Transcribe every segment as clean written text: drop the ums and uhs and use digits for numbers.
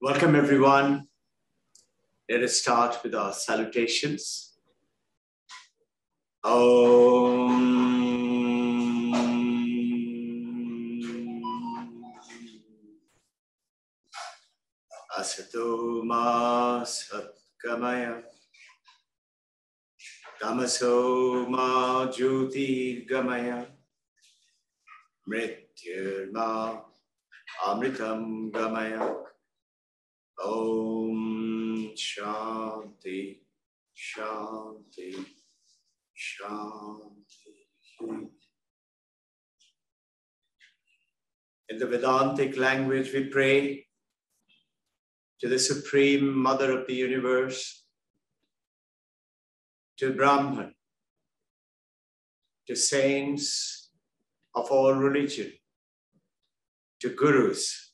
Welcome everyone. Let us start with our salutations. Asato ma satgamaya, tamaso ma jyotirgamaya, mrityurma amritam gamaya. Om Shanti, Shanti, Shanti. In the Vedantic language, we pray to the Supreme Mother of the Universe, to Brahman, to saints of all religion, to gurus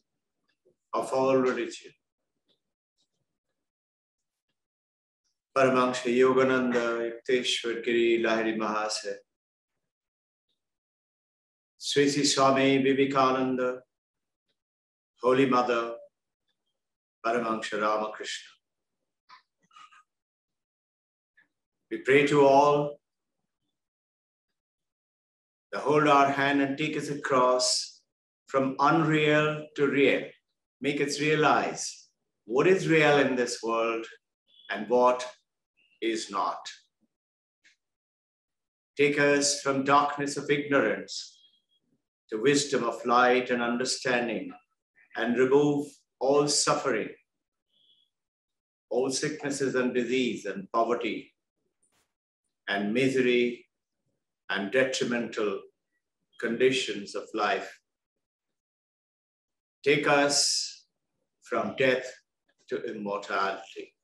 of all religion. Paramahansa Yogananda, Yukteswar Giri Lahiri Mahasaya, Sri Sri Swami Vivekananda, Holy Mother, Paramahansa Ramakrishna. We pray to all to hold our hand and take us across from unreal to real. Make us realize what is real in this world and what is not. Take us from darkness of ignorance to wisdom of light and understanding, and remove all suffering, all sicknesses and disease and poverty and misery and detrimental conditions of life. Take us from death to immortality.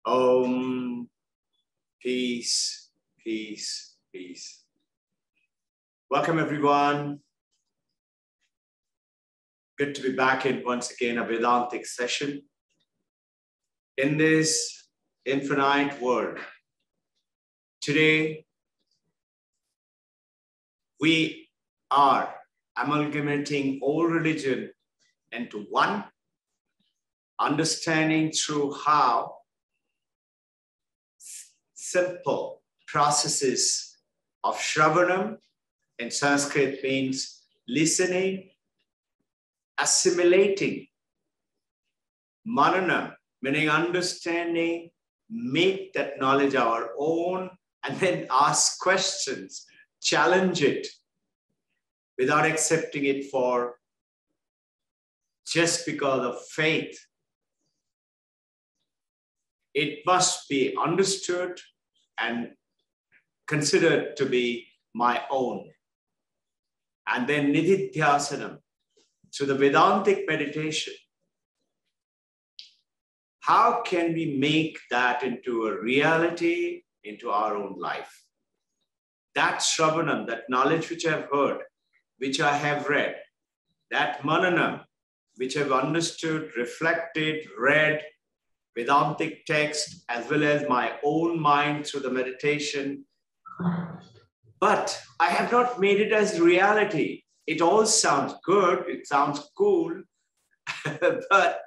Om, peace, peace, peace. Welcome everyone. Good to be back in once again a Vedantic session. In this infinite world, today we are amalgamating all religion into one, understanding through how simple processes of Shravanam in Sanskrit means listening, assimilating, Mananam meaning understanding, make that knowledge our own, and then ask questions, challenge it without accepting it for just because of faith. It must be understood and considered to be my own. And then Nididhyasanam, so the Vedantic meditation. How can we make that into a reality, into our own life? That Shravanam, that knowledge which I've heard, which I have read, that Mananam, which I've understood, reflected, read, Vedantic text, as well as my own mind through the meditation. But I have not made it as reality. It all sounds good, it sounds cool, but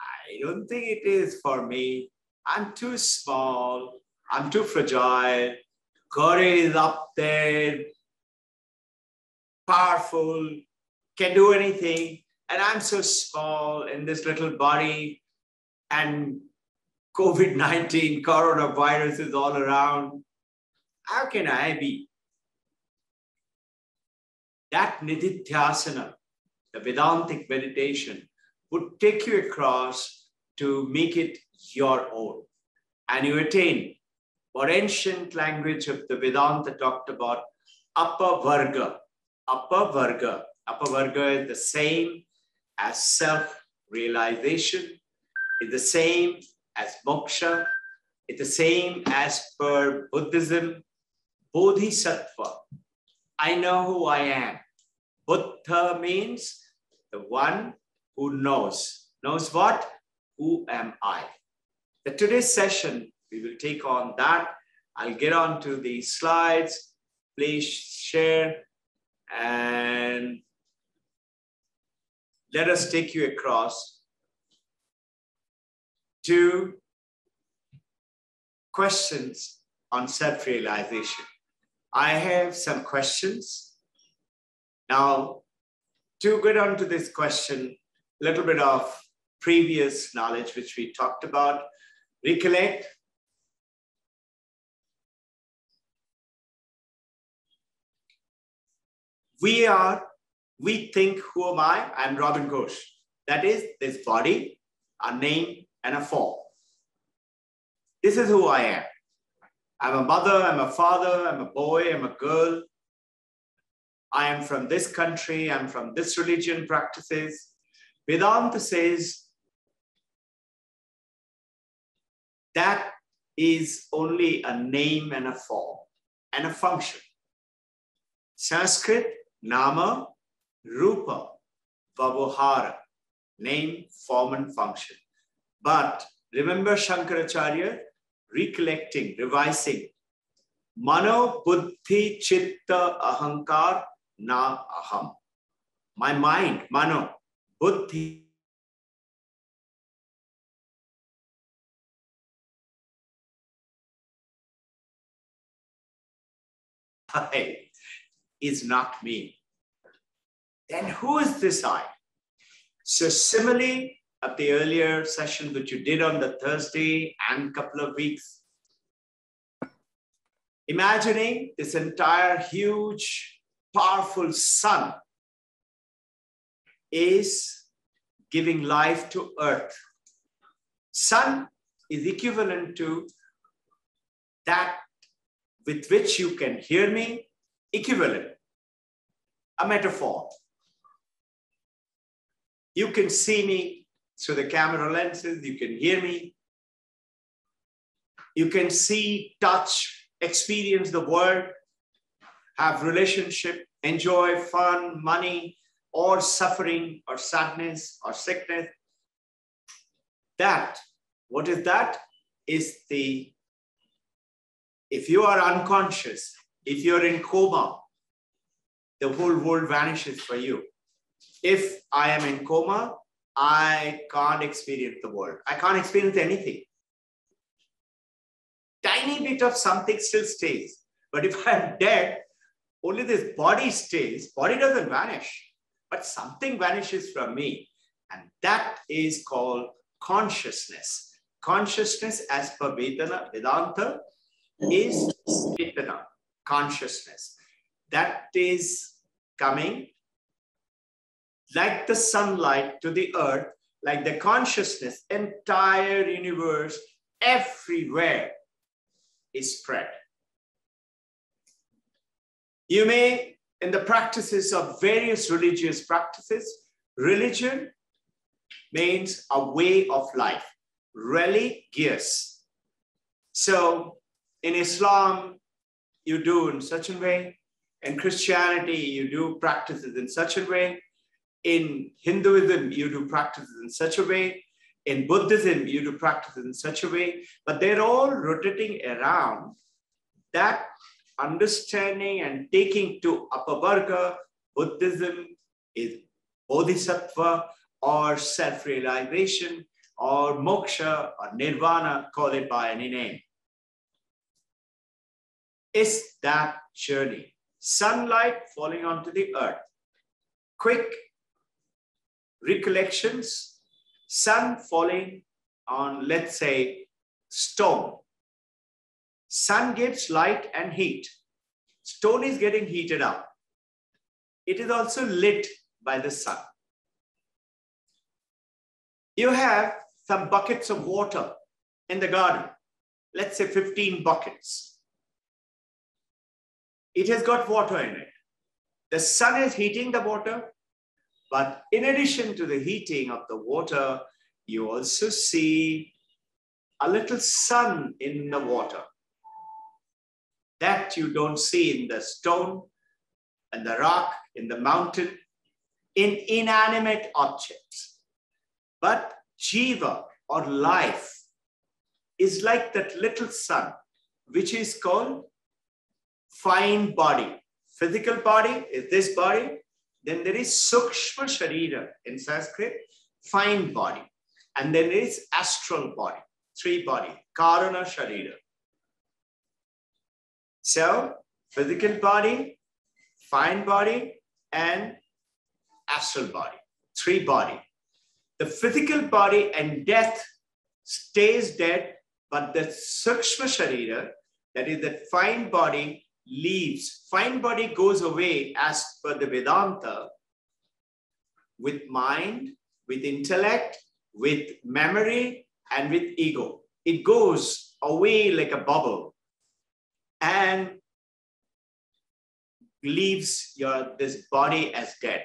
I don't think it is for me. I'm too small, I'm too fragile. God is up there, powerful, can do anything, and I'm so small in this little body, and COVID-19, coronavirus is all around. How can I be? That Nididhyasana, the Vedantic meditation, would take you across to make it your own. And you attain what ancient language of the Vedanta talked about, upper varga. Upper varga. Upper varga is the same as self-realization, is the same as moksha, it's the same as per Buddhism, bodhisattva. I know who I am. Buddha means the one who knows. Knows what? Who am I? The today's session, we will take on that. I'll get on to the slides. Please share and let us take you across to questions on self-realization. I have some questions. Now, to get on to this question, a little bit of previous knowledge which we talked about. Recollect. We think, who am I? I'm Robin Ghosh. That is this body, a name, and a form. This is who I am. I'm a mother, I'm a father, I'm a boy, I'm a girl. I am from this country, I'm from this religion practices. Vedanta says that is only a name and a form and a function. Sanskrit, nama, rupa, vavahara, name, form, and function. But remember Shankaracharya recollecting, revising, mano, buddhi, chitta, ahankar, na aham. My mind, mano, buddhi, I is not me. Then who is this I? So similarly, at the earlier session which you did on the Thursday and couple of weeks, imagining this entire huge, powerful sun is giving life to earth. Sun is equivalent to that with which you can hear me, equivalent, a metaphor. You can see me through the camera lenses, you can hear me, you can see, touch, experience the world, have relationship, enjoy fun, money, or suffering, or sadness, or sickness. That, what is that? Is the, if you are unconscious, if you're in coma, the whole world vanishes for you. If I am in coma, I can't experience the world. I can't experience anything. Tiny bit of something still stays. But if I'm dead, only this body stays. Body doesn't vanish, but something vanishes from me. And that is called consciousness. Consciousness, as per Vedanta, is Chetana, consciousness. That is coming like the sunlight to the earth, like the consciousness, entire universe, everywhere is spread. You may, in the practices of various religious practices, religion means a way of life, religious. So in Islam, you do in such a way. In Christianity, you do practices in such a way. In Hinduism, you do practices in such a way. In Buddhism, you do practices in such a way. But they're all rotating around that understanding and taking to Apavarga. Buddhism is Bodhisattva or self-realization or Moksha or Nirvana, call it by any name. It's that journey. Sunlight falling onto the earth. Quick recollections. Sun falling on, let's say, stone. Sun gives light and heat. Stone is getting heated up. It is also lit by the sun. You have some buckets of water in the garden. Let's say 15 buckets. It has got water in it. The sun is heating the water, but in addition to the heating of the water, you also see a little sun in the water. That you don't see in the stone, and the rock, in the mountain, in inanimate objects. But jiva, or life, is like that little sun, which is called fine body. Physical body is this body. Then there is Sukshma Sharira in Sanskrit, fine body. And then there is astral body, three body, Karana Sharira. So, physical body, fine body, and astral body, three body. The physical body and death stays dead, but the Sukshma Sharira, that is that fine body, leaves. Fine body goes away as per the Vedanta with mind, with intellect, with memory, and with ego. It goes away like a bubble and leaves this body as dead.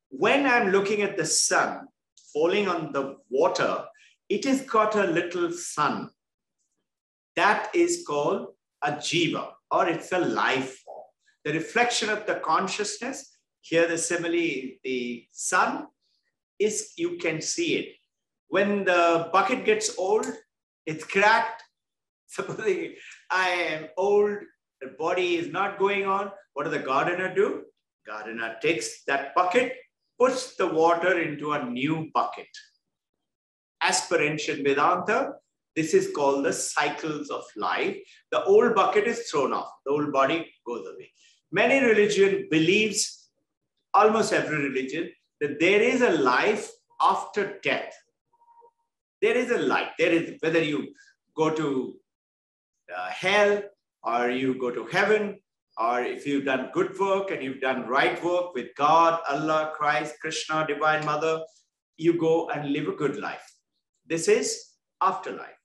When I'm looking at the sun falling on the water, it has got a little sun. That is called a jiva, or it's a life form. The reflection of the consciousness, here the simile, the sun, is you can see it. When the bucket gets old, it's cracked. Supposing I am old, the body is not going on. What does the gardener do? Gardener takes that bucket, puts the water into a new bucket. As per ancient Vedanta, this is called the cycles of life. The old bucket is thrown off. The old body goes away. Many religion believes, almost every religion, that there is a life after death. There is a life. There is, whether you go to hell or you go to heaven, or if you've done good work and you've done right work with God, Allah, Christ, Krishna, Divine Mother, you go and live a good life. This is afterlife.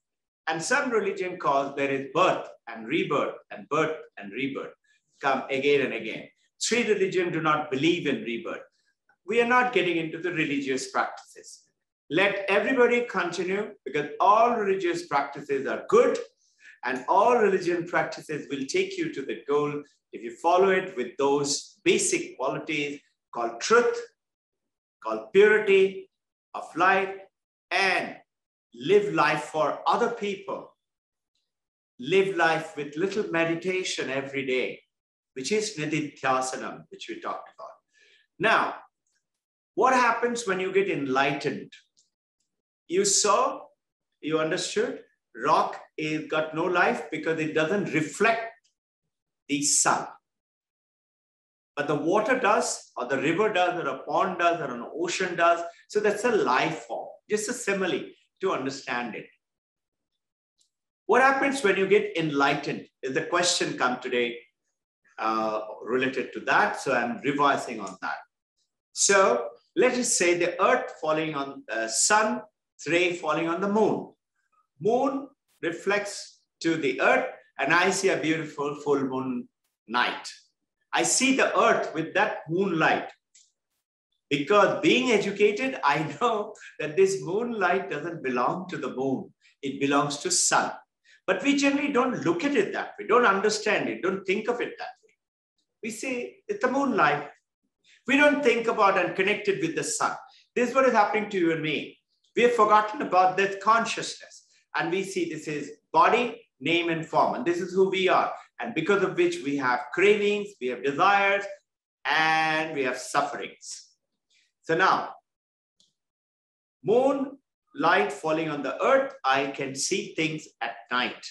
And some religion calls there is birth and rebirth and birth and rebirth. Come again and again. Three religions do not believe in rebirth. We are not getting into the religious practices. Let everybody continue, because all religious practices are good and all religion practices will take you to the goal if you follow it with those basic qualities called truth, called purity of life, and live life for other people. Live life with little meditation every day, which is Nididhyasana, which we talked about. Now, what happens when you get enlightened? You saw, you understood, rock is got no life because it doesn't reflect the sun. But the water does, or the river does, or a pond does, or an ocean does. So that's a life form, just a simile to understand it. What happens when you get enlightened? Is the question come today related to that. So I'm revising on that. So let us say the earth falling on the sun, ray falling on the moon. Moon reflects to the earth, and I see a beautiful full moon night. I see the earth with that moonlight. Because being educated, I know that this moonlight doesn't belong to the moon. It belongs to sun. But we generally don't look at it that way, don't understand it, don't think of it that way. We say it's the moonlight. We don't think about and connect it with the sun. This is what is happening to you and me. We have forgotten about that consciousness. And we see this is body, name, and form. And this is who we are. And because of which we have cravings, we have desires, and we have sufferings. So now, moon light falling on the earth, I can see things at night.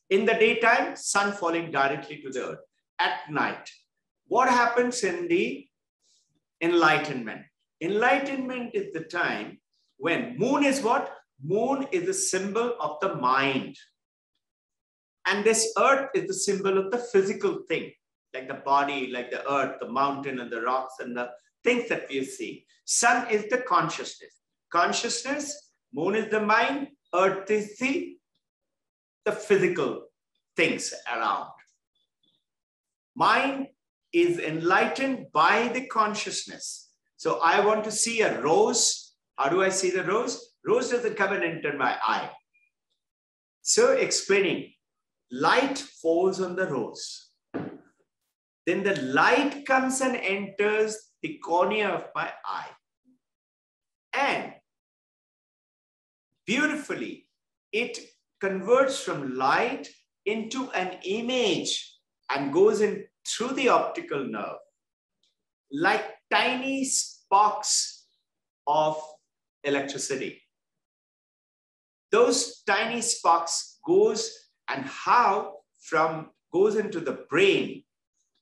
In the daytime, sun falling directly to the earth. At night, what happens in the enlightenment? Enlightenment is the time when moon is what? Moon is a symbol of the mind. And this earth is the symbol of the physical thing, like the body, like the earth, the mountain and the rocks and the things that we see. Sun is the consciousness. Consciousness, moon is the mind, earth is the physical things around. Mind is enlightened by the consciousness. So I want to see a rose. How do I see the rose? Rose doesn't come and enter my eye. So explaining, light falls on the rose. Then the light comes and enters the cornea of my eye. And beautifully, it converts from light into an image and goes in through the optical nerve. Like tiny sparks of electricity. Those tiny sparks goes goes into the brain,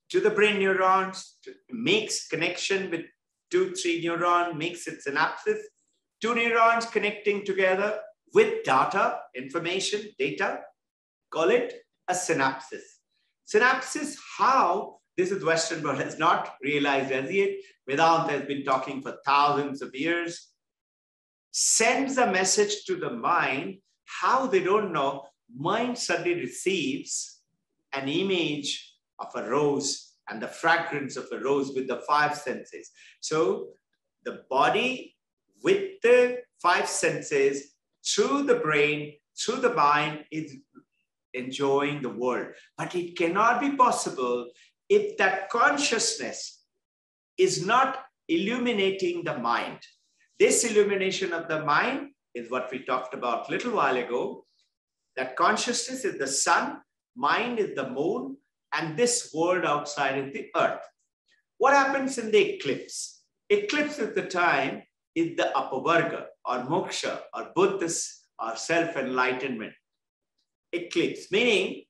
to the brain neurons, makes connection with 2-3 neurons, makes it synapses, 2 neurons connecting together with data, information, data, call it a synapsis. Synapsis, how this is Western world has not realized as yet. Vedanta has been talking for thousands of years. Sends a message to the mind, how they don't know. Mind suddenly receives an image of a rose and the fragrance of a rose with the 5 senses. So the body with the 5 senses through the brain, through the mind is enjoying the world. But it cannot be possible if that consciousness is not illuminating the mind. This illumination of the mind is what we talked about a little while ago. That consciousness is the sun, mind is the moon, and this world outside is the earth. What happens in the eclipse? Eclipse at the time is the apavarga or moksha or Buddhist or self-enlightenment. Eclipse, meaning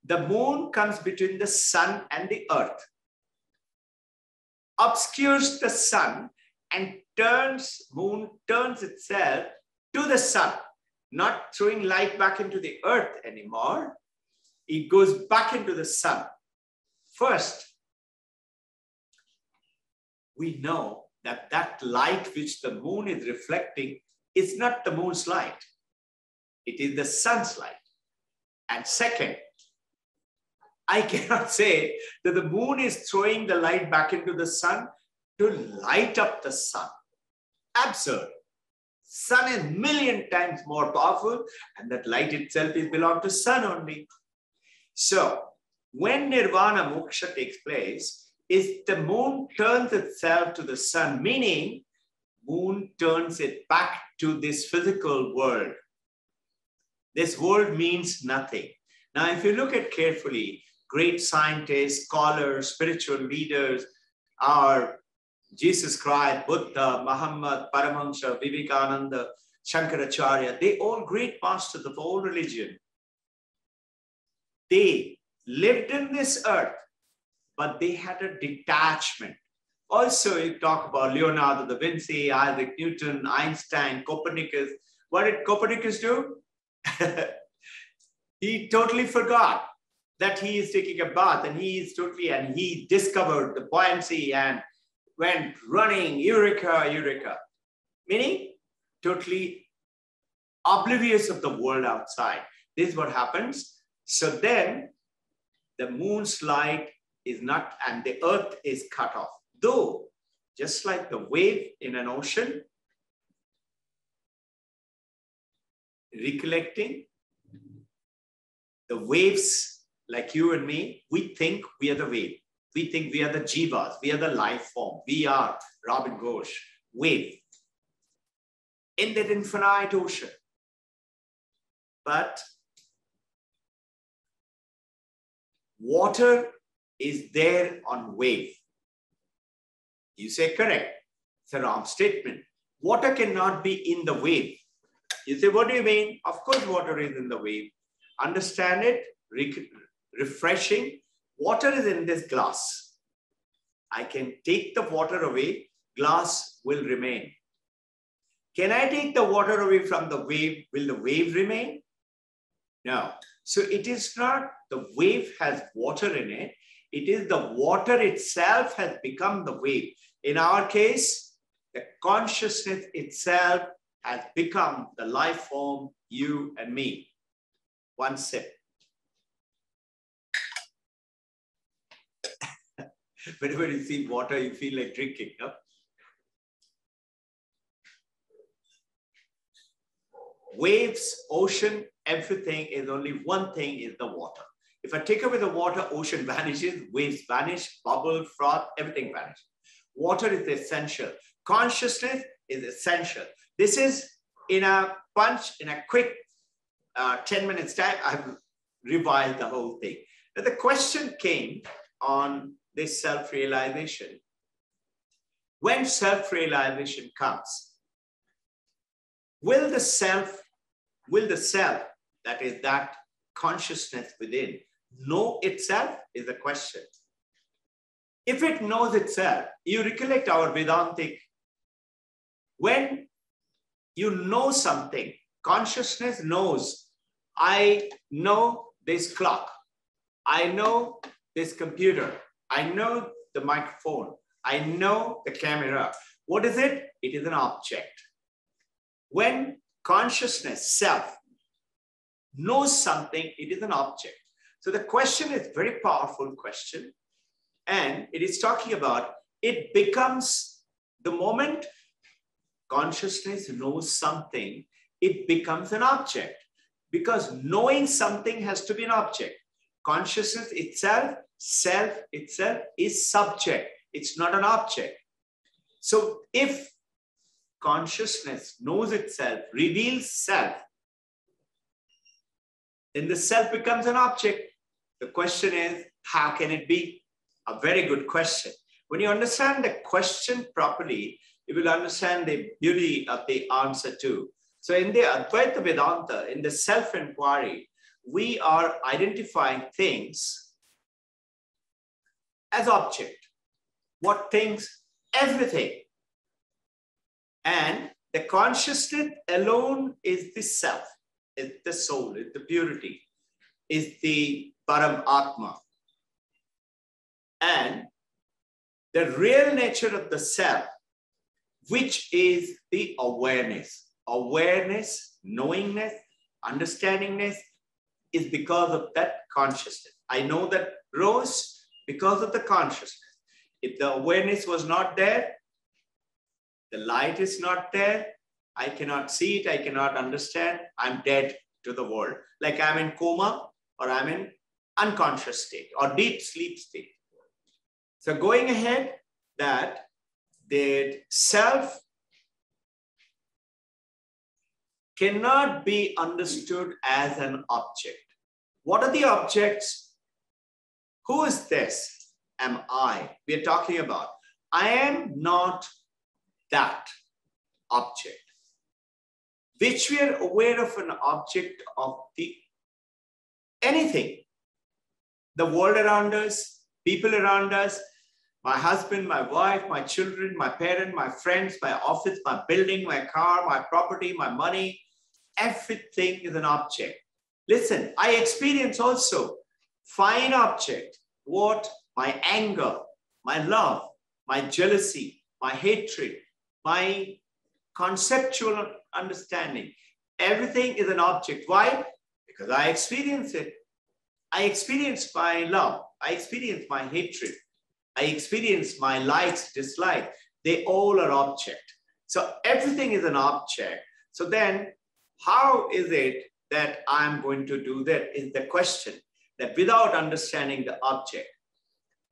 the moon comes between the sun and the earth, obscures the sun and moon turns itself to the sun, not throwing light back into the earth anymore. It goes back into the sun. First, we know that that light which the moon is reflecting is not the moon's light. It is the sun's light. And second, I cannot say that the moon is throwing the light back into the sun to light up the sun. Absurd. Sun is 1,000,000 times more powerful, and that light itself is belong to sun only. So when nirvana moksha takes place, is the moon turns itself to the sun, meaning moon turns it back to this physical world. This world means nothing. Now, if you look at carefully, great scientists, scholars, spiritual leaders, our Jesus Christ, Buddha, Muhammad, Paramahansa, Vivekananda, Shankaracharya, they all great masters of all religion. They lived in this earth, but they had a detachment. Also, you talk about Leonardo da Vinci, Isaac Newton, Einstein, Copernicus. What did Copernicus do? He totally forgot that he is taking a bath, and he discovered the buoyancy and went running, eureka, eureka. Meaning, totally oblivious of the world outside. This is what happens. So then, the moon's light is not, and the earth is cut off. Though, just like the wave in an ocean, recollecting, the waves, like you and me, we think we are the wave. We think we are the jivas, we are the life form. We are Robin Ghosh, wave in that infinite ocean. But water is there on wave. You say correct. It's a wrong statement. Water cannot be in the wave. You say, what do you mean? Of course, water is in the wave. Understand it, refreshing. Water is in this glass. I can take the water away, glass will remain. Can I take the water away from the wave? Will the wave remain? No. So it is not the wave has water in it. It is the water itself has become the wave. In our case, the consciousness itself has become the life form, you and me. One sip. Whenever you see water, you feel like drinking, no? Waves, ocean, everything is only one thing, is the water. If I take away the water, ocean vanishes, waves vanish, bubble, froth, everything vanishes. Water is essential. Consciousness is essential. This is in a quick 10 minutes time, I've revised the whole thing. Now the question came on this self-realization. when self-realization comes, will the self, that is that consciousness within, know itself is the question. If it knows itself, you recollect our Vedantic, when you know something, consciousness knows, I know this clock, I know this computer, I know the microphone, I know the camera. What is it? It is an object. When consciousness, self, knows something, it is an object. So the question is a very powerful question. And it is talking about, it becomes, the moment consciousness knows something, it becomes an object. Because knowing something has to be an object. Consciousness itself, self itself is subject. It's not an object. So if consciousness knows itself, reveals self, then the self becomes an object. The question is, how can it be? A very good question. When you understand the question properly, you will understand the beauty of the answer too. So in the Advaita Vedanta, in the self-inquiry, we are identifying things as object. What things? Everything. And the consciousness alone is the self, is the soul, is the purity, is the Param Atma. And the real nature of the self, which is the awareness. Awareness, knowingness, understandingness is because of that consciousness. I know that rose because of the consciousness. If the awareness was not there, the light is not there, I cannot see it, I cannot understand, I'm dead to the world. Like I'm in coma or I'm in unconscious state or deep sleep state. So going ahead, that the self cannot be understood as an object. What are the objects? Who is this? Am I? We are talking about. I am not that object. Which we are aware of an object of the anything. The world around us, people around us, my husband, my wife, my children, my parent, my friends, my office, my building, my car, my property, my money, everything is an object. Listen, I experience also fine object. What? My anger, my love, my jealousy, my hatred, my conceptual understanding. Everything is an object. Why? Because I experience it. I experience my love. I experience my hatred. I experience my likes, dislikes. They all are object. So everything is an object. So then how is it that I'm going to do that is the question, that without understanding the object.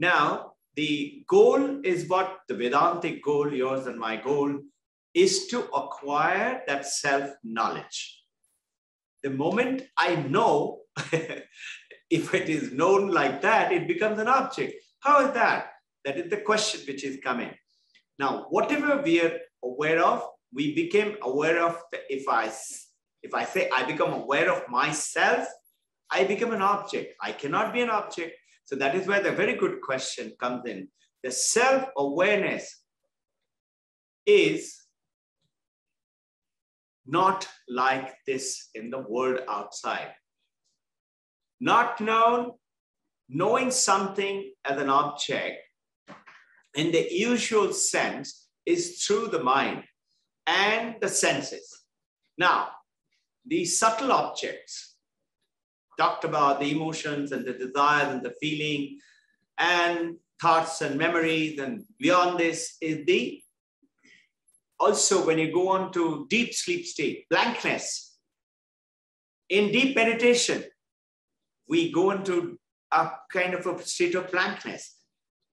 Now, the goal is what the Vedantic goal, yours and my goal, is to acquire that self-knowledge. The moment I know, if it is known like that, it becomes an object. How is that? That is the question which is coming. Now, whatever we are aware of, we became aware of, if I say I become aware of myself, I become an object. I cannot be an object. So that is where the very good question comes in. The self-awareness is not like this in the world outside. Not known, knowing something as an object in the usual sense is through the mind and the senses. Now, these subtle objects, talked about the emotions and the desires and the feeling and thoughts and memories, and beyond this is the, also when you go on to deep sleep state, blankness. In deep meditation, we go into a kind of a state of blankness.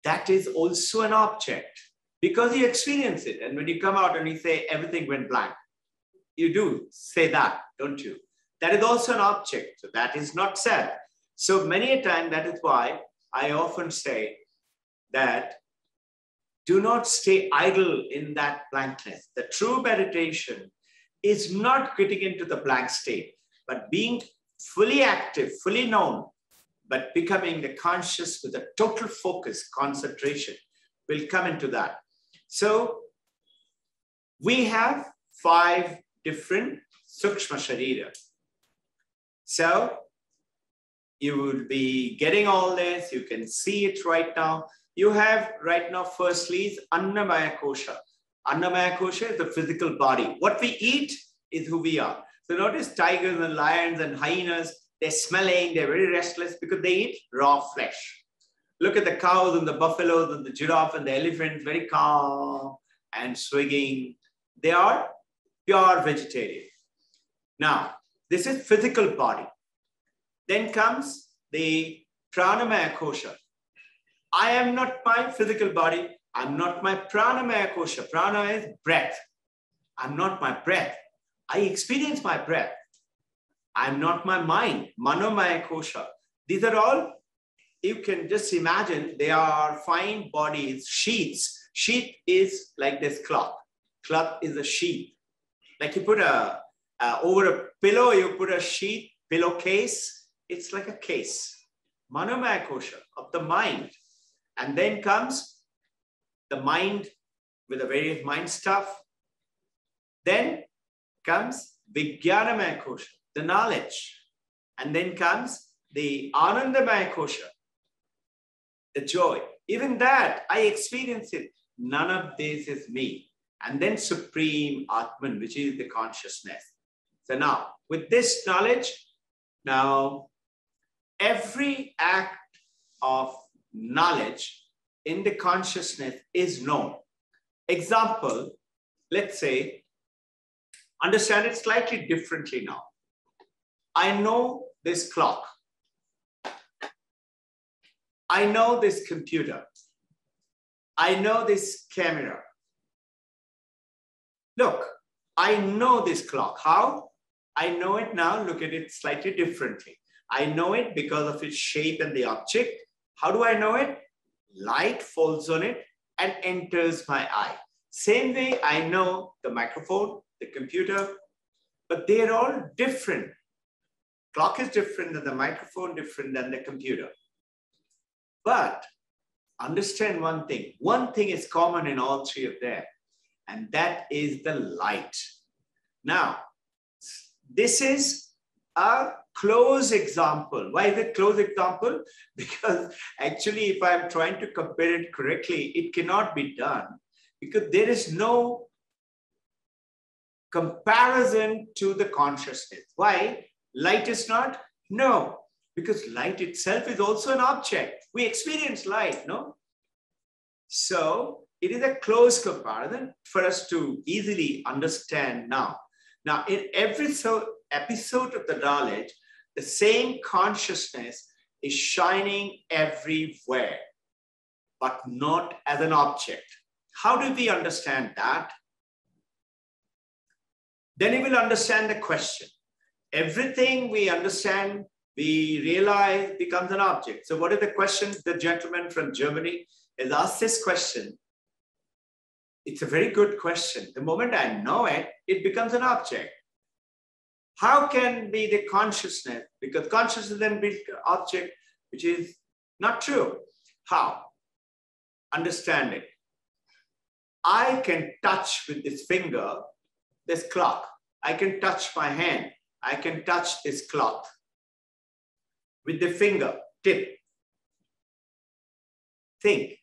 That is also an object because you experience it. And when you come out and you say everything went blank, you do say that, don't you? That is also an object. So that is not self. So many a time, that is why I often say that Do not stay idle in that blankness. The true meditation is not getting into the blank state, but being fully active, fully known, but becoming the conscious with a total focus, concentration. We'll come into that. So we have 5 different Sukshma Sharira. So you will be getting all this. You can see it right now. You have right now, firstly, is Annamaya Kosha. Annamaya Kosha is the physical body. What we eat is who we are. So notice tigers and lions and hyenas, they're smelling, they're very restless because they eat raw flesh. Look at the cows and the buffaloes and the giraffe and the elephants, very calm and swinging. They are pure vegetarian. Now, this is physical body. Then comes the Pranamaya Kosha. I am not my physical body. I'm not my Pranamaya Kosha. Prana is breath. I'm not my breath. I experience my breath. I'm not my mind. Manomaya Kosha. These are all, you can just imagine, they are fine bodies, sheets. Sheet is like this cloth. Cloth is a sheet. Like you put over a pillow, you put a sheet, pillowcase. It's like a case. Manomaya Kosha, of the mind. And then comes the mind with the various mind stuff. Then comes Vijnanamaya Kosha, the knowledge. And then comes the Anandamaya Kosha, the joy. Even that, I experience it. None of this is me. And then Supreme Atman, which is the consciousness. So now, with this knowledge, now, every act of knowledge in the consciousness is known. Example, let's say, understand it slightly differently now. I know this clock. I know this computer. I know this camera. Look, I know this clock. How? I know it now. Look at it slightly differently. I know it because of its shape and the object. How do I know it? Light falls on it and enters my eye. Same way I know the microphone, the computer, but they're all different. Clock is different than the microphone, different than the computer. But understand one thing. One thing is common in all 3 of them, and that is the light. Now, this is a close example. Why is it close example? Because actually, if I'm trying to compare it correctly, it cannot be done because there is no comparison to the consciousness. Why? Light is not? No, because light itself is also an object. We experience light, no? So it is a close comparison for us to easily understand now. Now, in every episode of the knowledge, the same consciousness is shining everywhere, but not as an object. How do we understand that? Then you will understand the question. Everything we understand, we realize becomes an object. So what is the question? The gentleman from Germany has asked this question. It's a very good question. The moment I know it, it becomes an object. How can be the consciousness? Because consciousness then becomes an object, which is not true. How? Understand it. I can touch with this finger, this clock. I can touch my hand. I can touch this cloth with the finger tip. Think,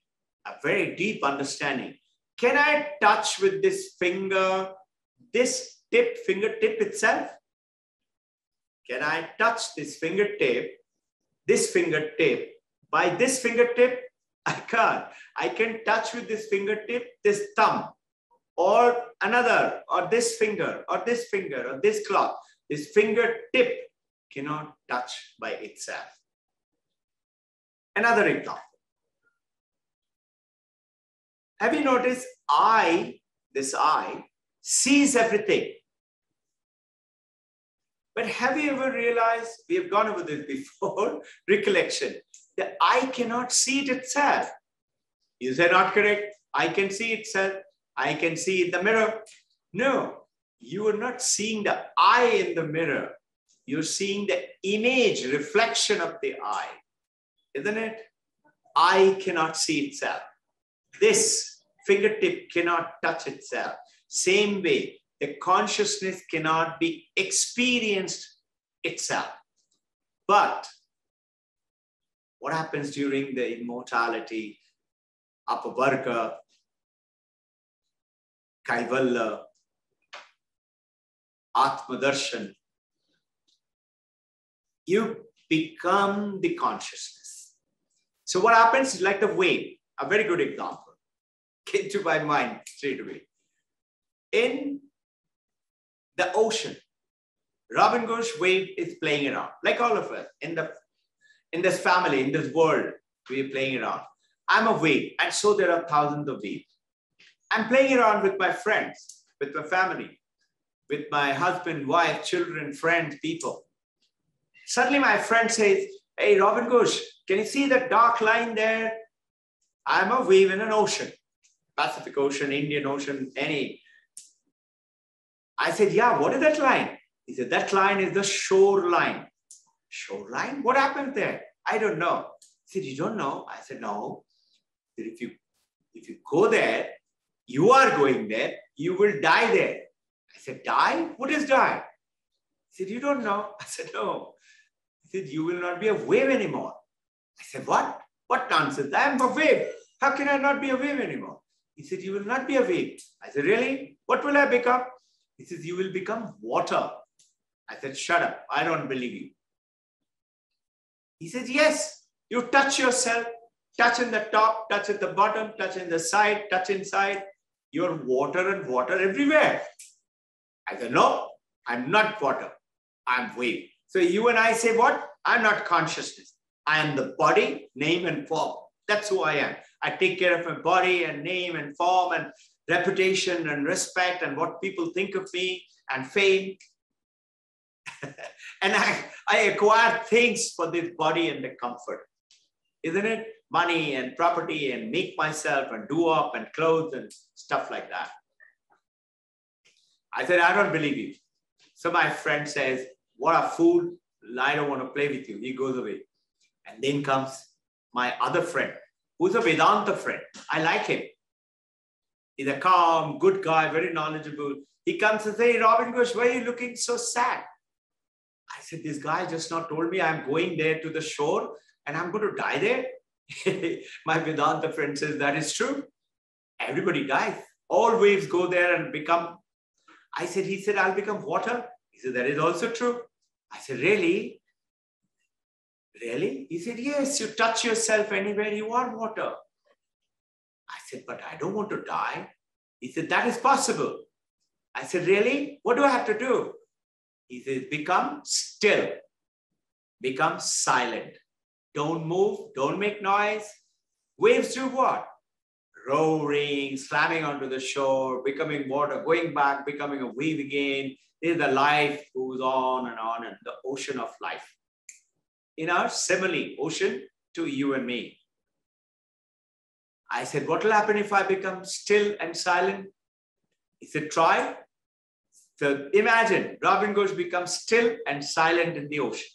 a very deep understanding. Can I touch with this finger, this fingertip itself? Can I touch this fingertip by this fingertip? I can't. I can touch with this fingertip, this thumb, or another, or this finger, or this finger, or this cloth. This fingertip cannot touch by itself. Another example. Have you noticed this eye sees everything? But have you ever realized, we have gone over this before, recollection, the eye cannot see it itself. Is that not correct? I can see itself. I can see in the mirror. No, you are not seeing the I in the mirror. You're seeing the image, reflection of the I, isn't it? I cannot see itself. This fingertip cannot touch itself. Same way, the consciousness cannot be experienced itself. But what happens during the immortality, Apavarga, Kaivalya, Atmadarshan, you become the consciousness. So what happens is like the wave, a very good example, came to my mind straight away. In the ocean, Robin Ghosh wave is playing around, like all of us, in this family, in this world, we're playing around. I'm a wave, and so there are thousands of waves. I'm playing around with my friends, with my family, with my husband, wife, children, friends, people. Suddenly my friend says, hey, Robin Ghosh, can you see that dark line there? I'm a wave in an ocean, Pacific Ocean, Indian Ocean, any. I said, yeah, what is that line? He said, that line is the shoreline. Shoreline? What happened there? I don't know. He said, you don't know? I said, no. He said, if you go there, you are going there, you will die there. I said, die? What is die? He said, you don't know? I said, no. He said, you will not be a wave anymore. I said, what? What nonsense? I am a wave. How can I not be a wave anymore? He said, you will not be a wave. I said, really? What will I become? He says, you will become water. I said, shut up. I don't believe you. He says, yes, you touch yourself, touch in the top, touch at the bottom, touch in the side, touch inside. You're water and water everywhere. I said, no, I'm not water. I'm wave. So you and I say what? I'm not consciousness. I am the body, name and form. That's who I am. I take care of my body and name and form and reputation and respect and what people think of me and fame. And I acquire things for this body and the comfort. Isn't it? Money and property and make myself and do up and clothes and stuff like that. I said, I don't believe you. So my friend says, what a fool. I don't want to play with you. He goes away. And then comes my other friend, who's a Vedanta friend. I like him. He's a calm, good guy, very knowledgeable. He comes and says, hey, Robin Ghosh, why are you looking so sad? I said, this guy just now told me I'm going there to the shore and I'm going to die there. My Vedanta friend says, that is true. Everybody dies. All waves go there and become. He said, I'll become water. He said, that is also true. I said, really? Really? He said, yes, you touch yourself anywhere, you are water. I said, but I don't want to die. He said, that is possible. I said, really? What do I have to do? He says, become still. Become silent. Don't move. Don't make noise. Waves do what? Roaring, slamming onto the shore, becoming water, going back, becoming a wave again. There's the life goes on and the ocean of life. In our simile, ocean to you and me. I said, what will happen if I become still and silent? He said, try. So imagine Robin Ghosh becomes still and silent in the ocean.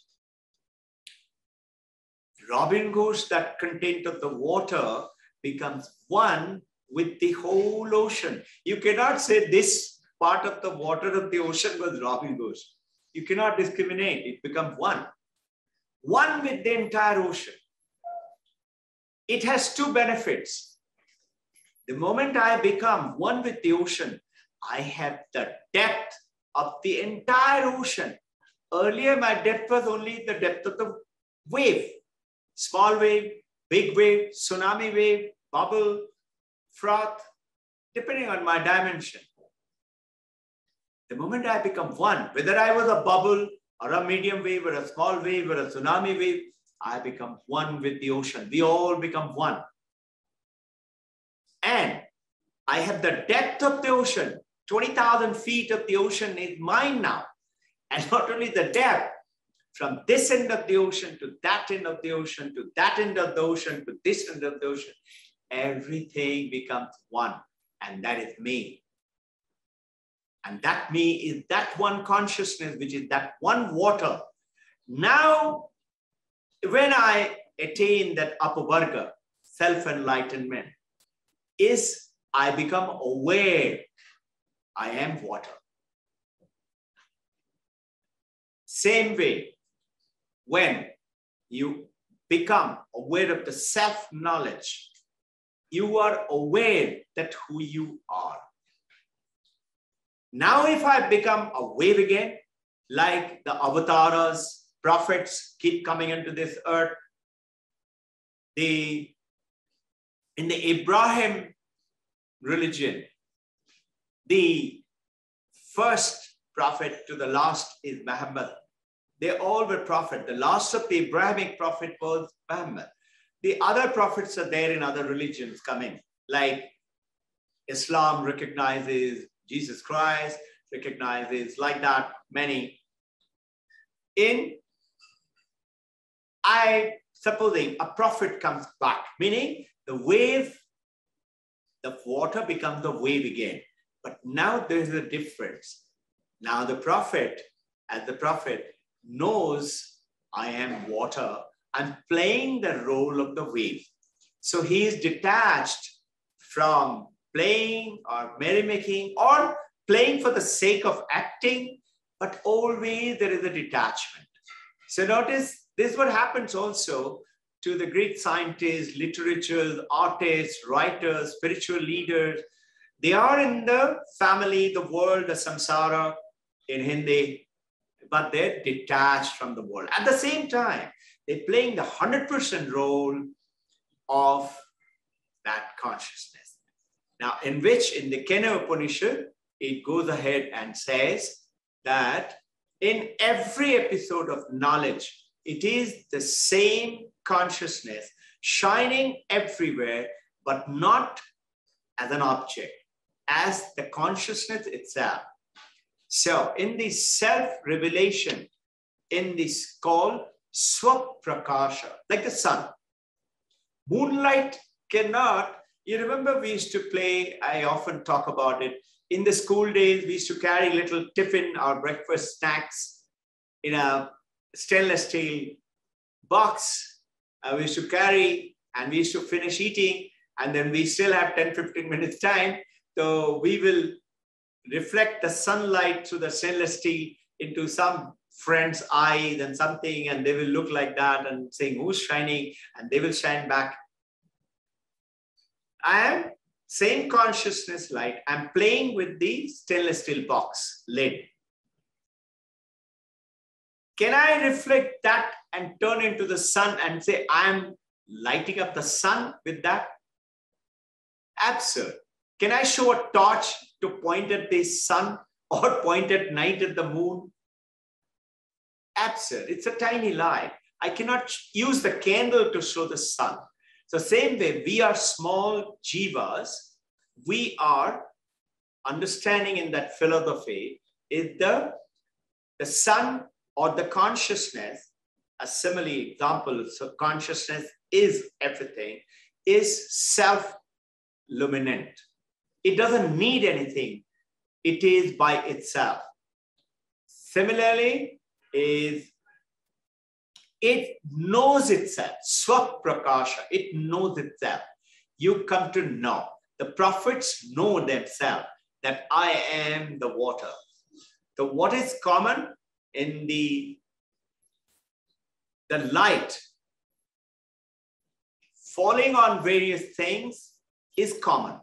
Robin Ghosh, that content of the water, becomes one with the whole ocean. You cannot say this part of the water of the ocean was Robin Ghosh. You cannot discriminate. It becomes one. One with the entire ocean. It has two benefits. The moment I become one with the ocean, I have the depth of the entire ocean. Earlier, my depth was only the depth of the wave. Small wave, big wave, tsunami wave, bubble, froth, depending on my dimension. The moment I become one, whether I was a bubble or a medium wave or a small wave or a tsunami wave, I become one with the ocean. We all become one. And I have the depth of the ocean. 20,000 feet of the ocean is mine now. And not only the depth, from this end of the ocean to that end of the ocean, to that end of the ocean, to this end of the ocean. everything becomes one, and that is me. And that me is that one consciousness, which is that one water. Now, when I attain that upper varga, self-enlightenment, is I become aware I am water. Same way, when you become aware of the self-knowledge, you are aware that who you are. Now, if I become a wave again, like the avatars, prophets keep coming into this earth, in the Abraham religion, the first prophet to the last is Muhammad. They all were prophets. The last of the Abrahamic prophet was Muhammad. The other prophets are there in other religions coming, like Islam recognizes Jesus Christ, recognizes like that many. Supposing a prophet comes back, meaning the wave, the water becomes the wave again. But now there's a difference. Now the prophet, as the prophet, knows I am water. I'm playing the role of the wave. So he is detached from playing or merrymaking or playing for the sake of acting, but always there is a detachment. So notice this is what happens also to the great scientists, literatures, artists, writers, spiritual leaders. They are in the family, the world, the samsara in Hindi, but they're detached from the world. At the same time, they're playing the 100% role of that consciousness. Now, in which in the Kena Upanishad, it goes ahead and says that in every episode of knowledge, it is the same consciousness shining everywhere, but not as an object, as the consciousness itself. So in the self-revelation, in this called Swaprakasha, like the sun, moonlight cannot, you remember we used to play, I often talk about it, in the school days, we used to carry little tiffin or breakfast snacks in a stainless steel box. We used to carry and we used to finish eating, and then we still have 10-15 minutes time. So we will reflect the sunlight through the stainless steel into some friend's eyes and something, and they will look like that and saying, who's shining? And they will shine back. I am same consciousness light. I'm playing with the stainless steel box lid. Can I reflect that and turn into the sun and say, I'm lighting up the sun with that? Absurd. Can I show a torch to point at the sun or point at night at the moon? Absurd. It's a tiny light. I cannot use the candle to show the sun. So same way, we are small jivas. We are understanding in that philosophy is the sun or the consciousness, a simile example. So consciousness is everything, is self-luminant. It doesn't need anything. It is by itself. Similarly, it knows itself. Swaprakasha, it knows itself. You come to know. The prophets know themselves that I am the water. So what is common in the light falling on various things is common.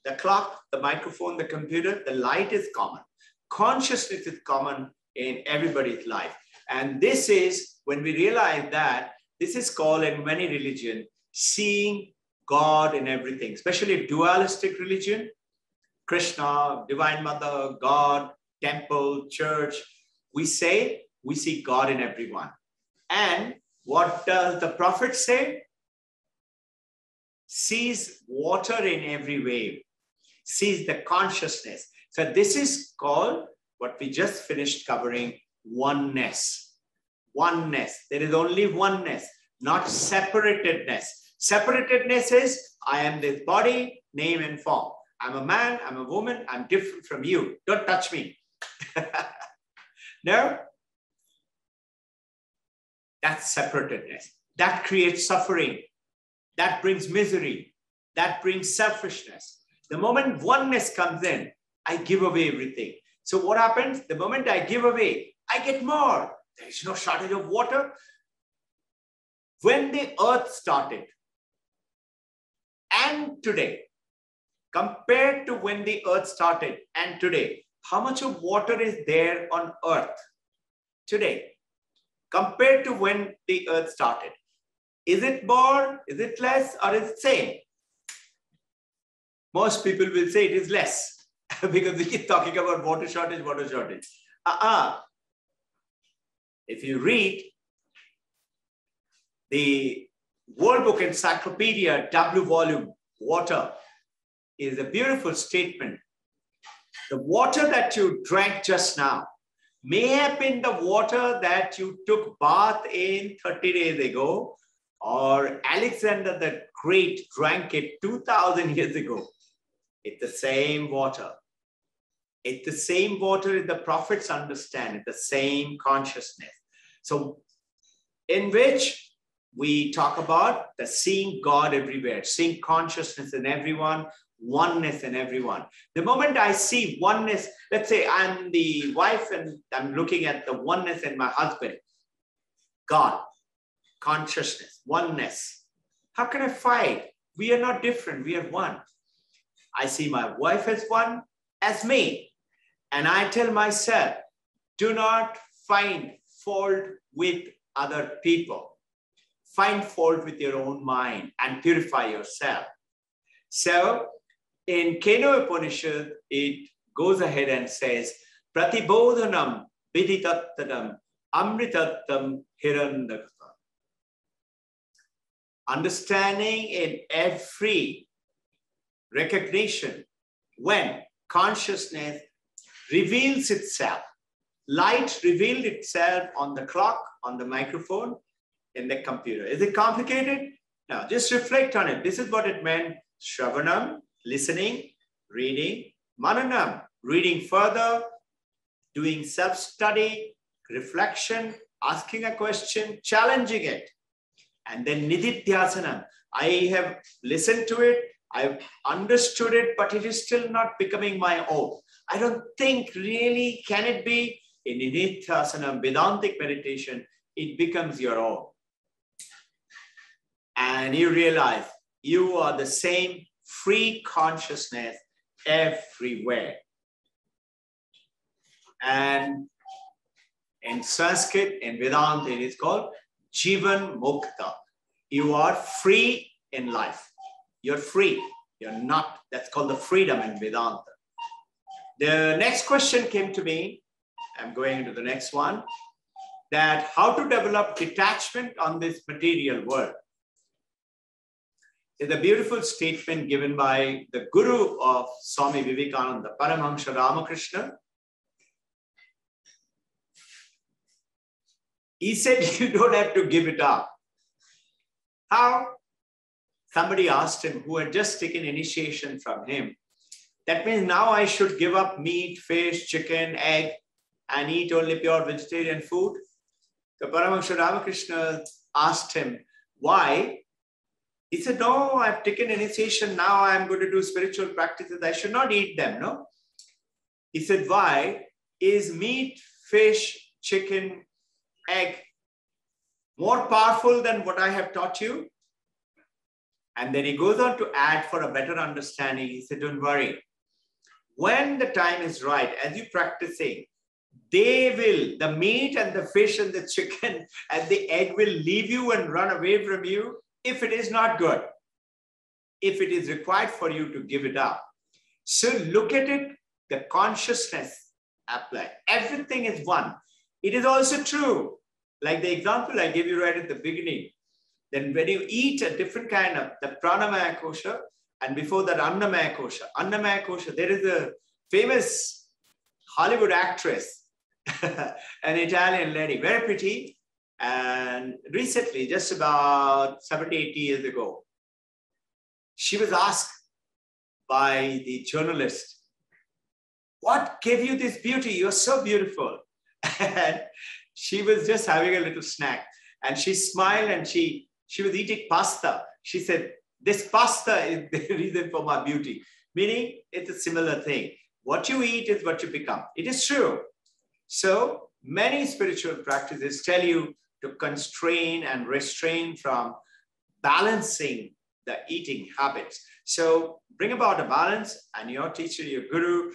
The clock, the microphone, the computer, the light is common. Consciousness is common in everybody's life. And this is when we realize that this is called in many religions, seeing God in everything, especially dualistic religion, Krishna, Divine Mother, God, temple, church. We say we see God in everyone. And what does the prophet say? Sees water in every wave, sees the consciousness. So this is called what we just finished covering, oneness. Oneness. There is only oneness, not separatedness. Separatedness is, I am this body, name and form. I'm a man, I'm a woman, I'm different from you. Don't touch me. No? That's separatedness. That creates suffering. That brings misery. That brings selfishness. The moment oneness comes in, I give away everything. So what happens? The moment I give away, I get more. There is no shortage of water. When the earth started and today, compared to when the earth started and today, how much of water is there on earth today compared to when the earth started? Is it more? Is it less? Or is it same? Most people will say it is less because we keep talking about water shortage, water shortage. If you read the World Book Encyclopedia, W volume, water is a beautiful statement. The water that you drank just now may have been the water that you took bath in 30 days ago, or Alexander the Great drank it 2,000 years ago. It's the same water. It's the same water the prophets understand. It's the same consciousness. So in which we talk about the seeing God everywhere, seeing consciousness in everyone, oneness in everyone. The moment I see oneness, let's say I'm the wife and I'm looking at the oneness in my husband, God, consciousness, oneness. How can I fight? We are not different, we are one. I see my wife as one, as me. And I tell myself, do not find fault with other people. Find fault with your own mind and purify yourself. So in Keno Upanishad, it goes ahead and says, Pratibodhanam viditattadam amritattam hirandakam. Understanding in every recognition when consciousness reveals itself. Light revealed itself on the clock, on the microphone, in the computer. Is it complicated? No, just reflect on it. This is what it meant. Shravanam, listening, reading, mananam, reading further, doing self-study, reflection, asking a question, challenging it. And then nididhyasanam. I have listened to it, I've understood it, but it is still not becoming my own. I don't think really, can it be? In nididhyasanam, Vedantic meditation, it becomes your own. And you realize you are the same free consciousness everywhere. And in Sanskrit, in Vedanta, it is called Jivan Mukta. You are free in life. You're free. You're not. That's called the freedom in Vedanta. The next question came to me. I'm going into the next one. That how to develop detachment on this material world. Is a beautiful statement given by the Guru of Swami Vivekananda, Paramahamsa Ramakrishna. He said, you don't have to give it up. How? Somebody asked him, who had just taken initiation from him. That means now I should give up meat, fish, chicken, egg, and eat only pure vegetarian food? So Paramahamsa Ramakrishna asked him, why? He said, no, I've taken initiation. Now I'm going to do spiritual practices. I should not eat them, no? He said, why? Is meat, fish, chicken, egg more powerful than what I have taught you? And then he goes on to add for a better understanding. He said, don't worry. When the time is right, as you practicing, they will, the meat and the fish and the chicken and the egg will leave you and run away from you if it is not good, if it is required for you to give it up. So look at it, the consciousness apply. Everything is one. It is also true, like the example I gave you right at the beginning, then when you eat a different kind of the pranamaya kosha, and before that annamaya kosha, there is a famous Hollywood actress, an Italian lady, very pretty, and recently, just about 70, 80 years ago, she was asked by the journalist, what gave you this beauty? You're so beautiful. And she was just having a little snack. And she smiled and she was eating pasta. She said, this pasta is the reason for my beauty. Meaning, it's a similar thing. What you eat is what you become. It is true. So many spiritual practices tell you to constrain and restrain from balancing the eating habits. So bring about a balance, and your teacher, your guru,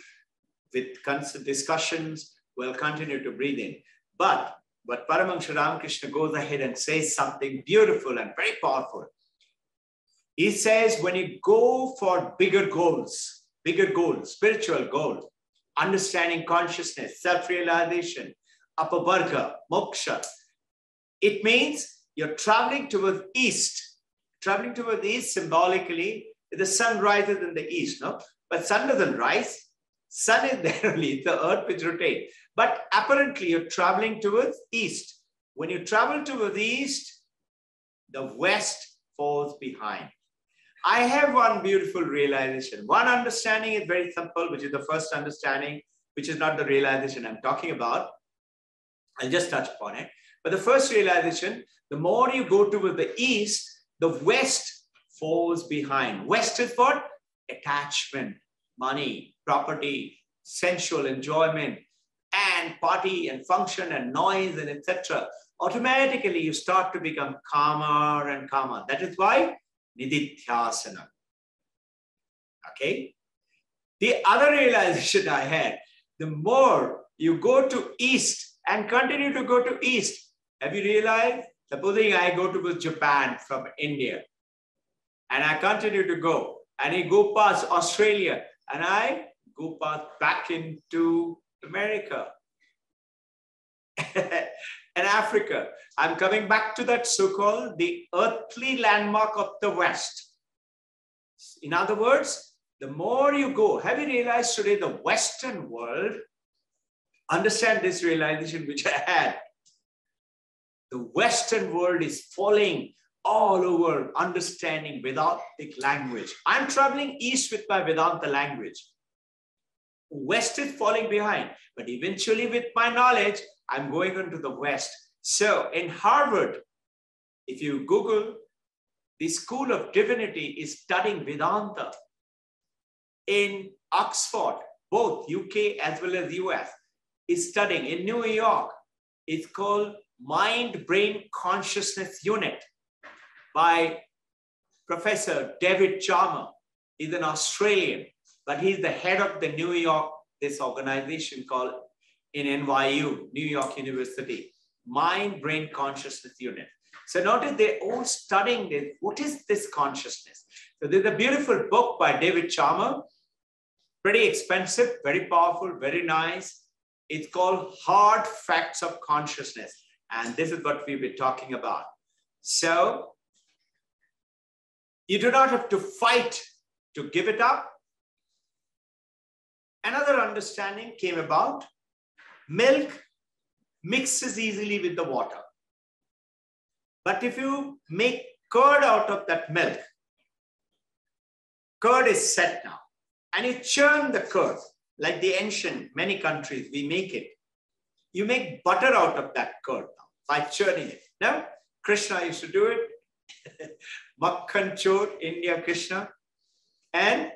with constant discussions, will continue to breathe in. But Paramahansa Ramakrishna goes ahead and says something beautiful and very powerful. He says, when you go for bigger goals, spiritual goals, understanding consciousness, self-realization, apavarga, moksha, it means you're traveling towards east. Traveling towards east symbolically, the sun rises in the east, no? But sun doesn't rise. Sun is there only, it's the earth which rotates. But apparently you're traveling towards east. When you travel towards east, the west falls behind. I have one beautiful realization. One understanding is very simple, which is the first understanding, which is not the realization I'm talking about. I'll just touch upon it. But the first realization, the more you go towards the east, the west falls behind. West is what? Attachment, money, property, sensual enjoyment, and party and function and noise and etc. Automatically, you start to become calmer and calmer. That is why Nididhyasana. Okay? The other realization I had, the more you go to east and continue to go to east, have you realized? Supposing I go to Japan from India and I continue to go and I go past Australia and I go past back into America and Africa. I'm coming back to that so-called the earthly landmark of the West. In other words, the more you go, have you realized today the Western world, understand this realization which I had, the Western world is falling all over understanding Vedantic language. I'm traveling east with my Vedanta language. West is falling behind, but eventually with my knowledge, I'm going into the West. So in Harvard, if you Google, the School of Divinity is studying Vedanta. In Oxford, both UK as well as US, is studying. In New York, it's called Mind-Brain Consciousness Unit by Professor David Chalmers. He's an Australian, but he's the head of the New York, this organization called in NYU, New York University, Mind-Brain Consciousness Unit. So notice they're all studying this. What is this consciousness? So there's a beautiful book by David Chalmers, pretty expensive, very powerful, very nice. It's called Hard Facts of Consciousness. And this is what we've been talking about. So you do not have to fight to give it up. Another understanding came about. Milk mixes easily with the water. But if you make curd out of that milk, curd is set now, and you churn the curd, like the ancient, many countries, we make it. You make butter out of that curd now by churning it. Now, Krishna used to do it. Makhan Chor, India Krishna. And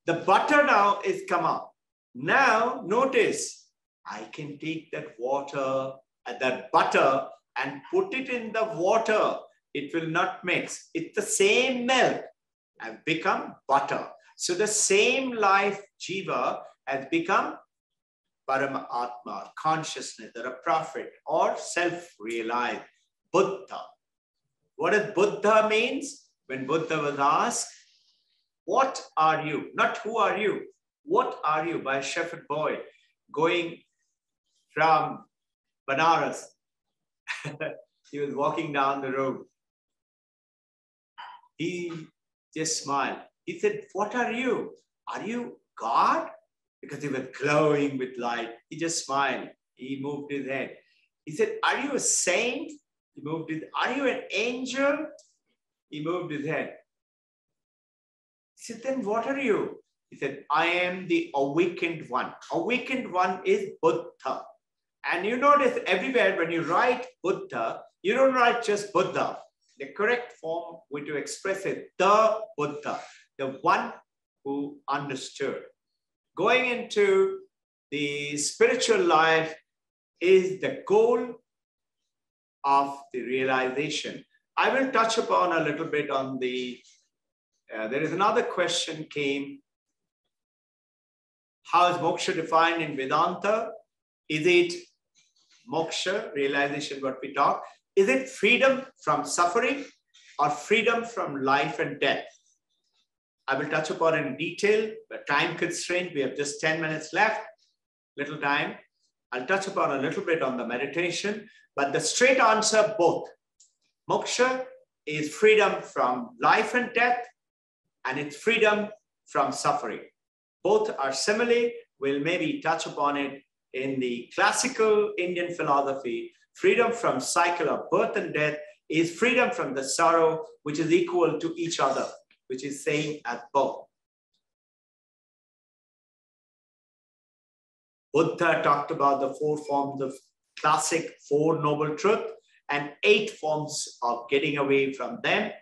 the butter now is come out. Now, notice, I can take that water and that butter and put it in the water. It will not mix. It's the same milk and become butter. So the same life, Jiva, has become Paramatma, consciousness, or a prophet, or self-realized Buddha. What does Buddha means? When Buddha was asked, what are you? Not who are you? What are you? By a shepherd boy going from Banaras. He was walking down the road. He just smiled. He said, what are you? Are you God? Because he was glowing with light. He just smiled. He moved his head. He said, are you a saint? He moved his. Are you an angel? He moved his head. said, then what are you? He said, I am the awakened one. Awakened one is Buddha. And you notice everywhere when you write Buddha, you don't write just Buddha. The correct form way to express it, the Buddha, the one who understood. Going into the spiritual life is the goal of the realization. I will touch upon a little bit on the, there is another question came. How is moksha defined in Vedanta? Is it moksha, realization, what we talk? Is it freedom from suffering or freedom from life and death? I will touch upon it in detail, but time constraint, we have just 10 minutes left, little time. I'll touch upon a little bit on the meditation, but the straight answer, both. Moksha is freedom from life and death, and it's freedom from suffering. Both are similar. We'll maybe touch upon it in the classical Indian philosophy. Freedom from cycle of birth and death is freedom from the sorrow, which is equal to each other, which is same as both. Buddha talked about the 4 forms of classic 4 noble truth and 8 forms of getting away from them.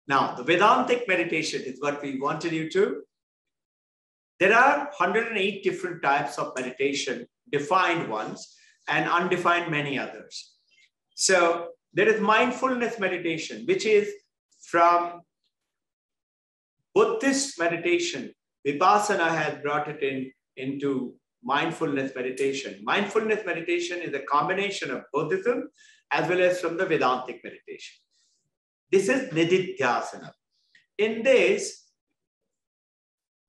Now, the Vedantic meditation is what we wanted you to. There are 108 different types of meditation, defined ones, and undefined many others. So there is mindfulness meditation, which is from Buddhist meditation. Vipassana has brought it into mindfulness meditation. Mindfulness meditation is a combination of Buddhism as well as from the Vedantic meditation. This is Nididhyasana. In this,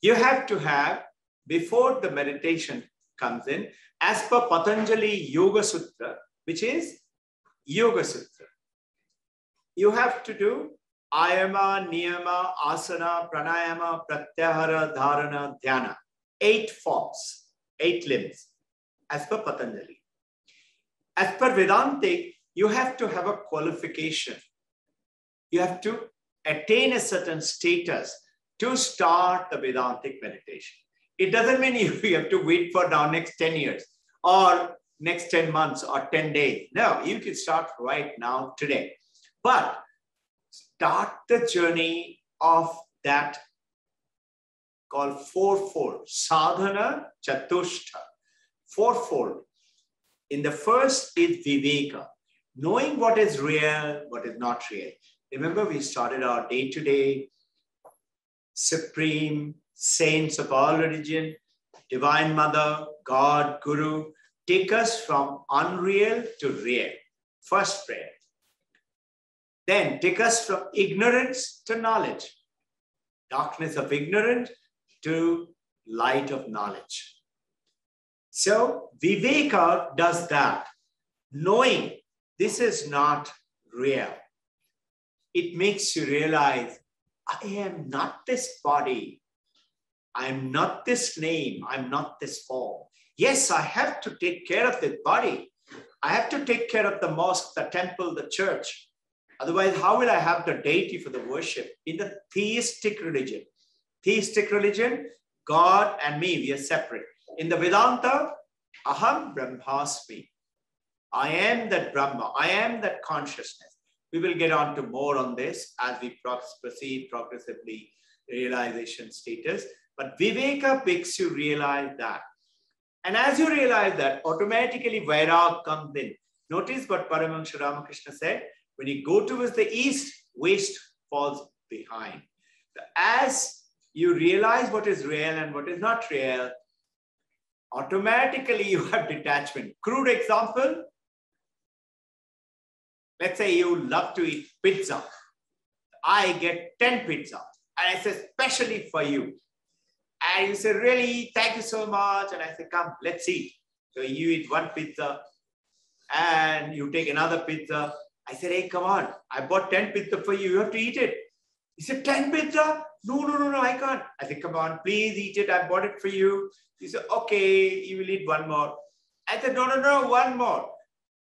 you have to have, before the meditation comes in, as per Patanjali Yoga Sutra, which is Yoga Sutra, you have to do Ayama, Niyama, Asana, Pranayama, Pratyahara, Dharana, Dhyana. 8 forms, 8 limbs, as per Patanjali. As per Vedantic, you have to have a qualification. You have to attain a certain status to start the Vedantic meditation. It doesn't mean you have to wait for now next 10 years or next 10 months or 10 days. No, you can start right now today. But start the journey of that called 4-fold, sadhana chatushta, 4-fold. In the first is viveka, knowing what is real, what is not real. Remember, we started our day-to-day supreme saints of all religion, Divine Mother, God, Guru, take us from unreal to real. First prayer. Then take us from ignorance to knowledge. Darkness of ignorance to light of knowledge. So Viveka does that. Knowing this is not real. It makes you realize, I am not this body. I am not this name. I'm not this form. Yes, I have to take care of this body. I have to take care of the mosque, the temple, the church. Otherwise, how will I have the deity for the worship? In the theistic religion, God and me, we are separate. In the Vedanta, Aham Brahmasmi. I am that Brahma. I am that consciousness. We will get on to more on this as we proceed progressively realization status. But Viveka makes you realize that. And as you realize that, automatically Vairag comes in. Notice what Paramahansa Ramakrishna said. When you go towards the east, waste falls behind. As you realize what is real and what is not real, automatically you have detachment. Crude example. Let's say you love to eat pizza. I get 10 pizza. And I say, especially for you. And you say, really, thank you so much. And I say, come, let's eat. So you eat 1 pizza and you take another pizza. I said, hey, come on. I bought 10 pizza for you. You have to eat it. He said, 10 pizza? No, I can't. I said, come on, please eat it. I bought it for you. He said, okay, you will eat 1 more. I said, no, 1 more.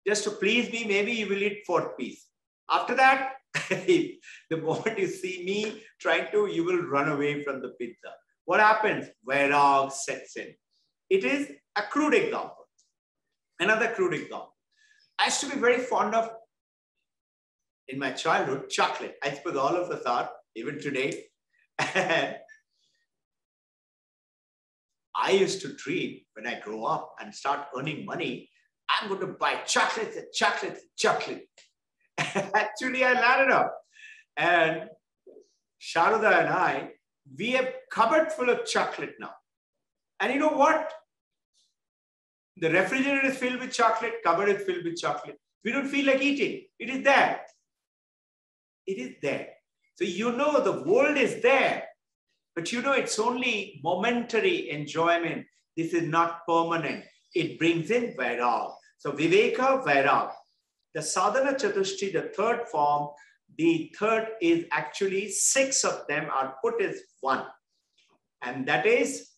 Just to please me, maybe you will eat 4th piece. After that, The moment you see me trying to, you will run away from the pizza. What happens? Vairag sets in. It is a crude example. Another crude example. I used to be very fond of, in my childhood, chocolate. I suppose all of us are, even today. And I used to dream when I grow up and start earning money, I'm going to buy chocolates and chocolates and chocolate. Actually, I landed up. And Sharada and I, we have cupboard full of chocolate now. And you know what? The refrigerator is filled with chocolate, cupboard is filled with chocolate. We don't feel like eating. It is there. It is there. So you know the world is there, but you know it's only momentary enjoyment. This is not permanent. It brings in Vairag. So Viveka, Vairag. The Sadhana Chatushti, the third form, the third is actually 6 of them are put as one. And that is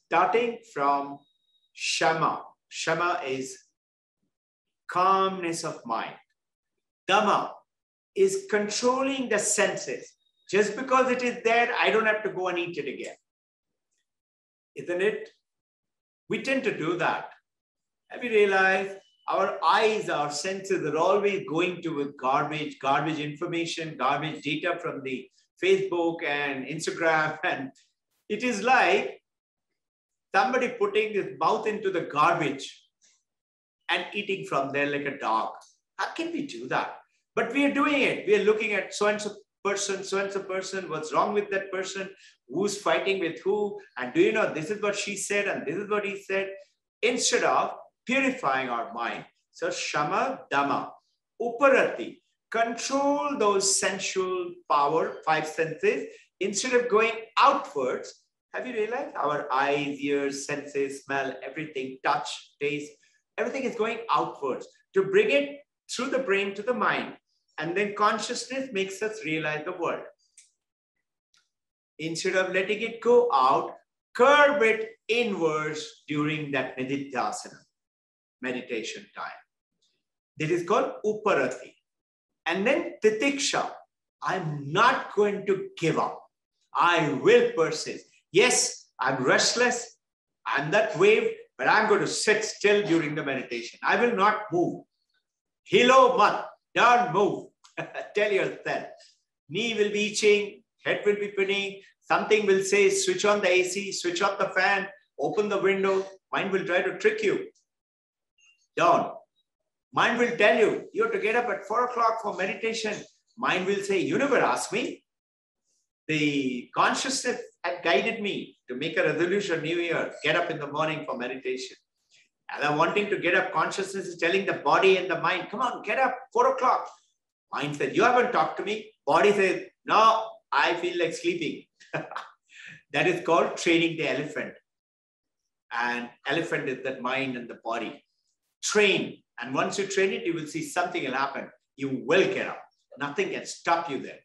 starting from Shama. Shama is calmness of mind. Dhamma is controlling the senses. Just because it is there, I don't have to go and eat it again. Isn't it? We tend to do that. Have you realized our eyes, our senses are always going to garbage information, garbage data from the Facebook and Instagram. And it is like somebody putting his mouth into the garbage and eating from there like a dog. How can we do that? But we are doing it. We are looking at so-and-so person, what's wrong with that person, who's fighting with who, and do you know, this is what she said and this is what he said, instead of purifying our mind. So Shama, Dhamma, Uparati, control those sensual power, 5 senses, instead of going outwards. Have you realized our eyes, ears, senses, smell, everything, touch, taste, everything is going outwards to bring it through the brain to the mind. And then consciousness makes us realize the world. Instead of letting it go out, curb it inwards during that Nididhyasana, meditation time. This is called Uparati. And then Titiksha. I'm not going to give up. I will persist. Yes, I'm restless. I'm that wave, but I'm going to sit still during the meditation. I will not move. Hilo mat. Don't move. Tell yourself. Knee will be itching, head will be pinning, something will say, switch on the AC, switch off the fan, open the window. Mind will try to trick you. Don't. Mind will tell you, you have to get up at 4 o'clock for meditation. Mind will say, you never asked me. The consciousness had guided me to make a resolution New Year, get up in the morning for meditation. And I'm wanting to get up, consciousness is telling the body and the mind, come on, get up, 4 o'clock. Mind said, you haven't talked to me. Body says, no, I feel like sleeping. That is called training the elephant. And elephant is that mind and the body. Train. And once you train it, you will see something will happen. You will get up. Nothing can stop you there.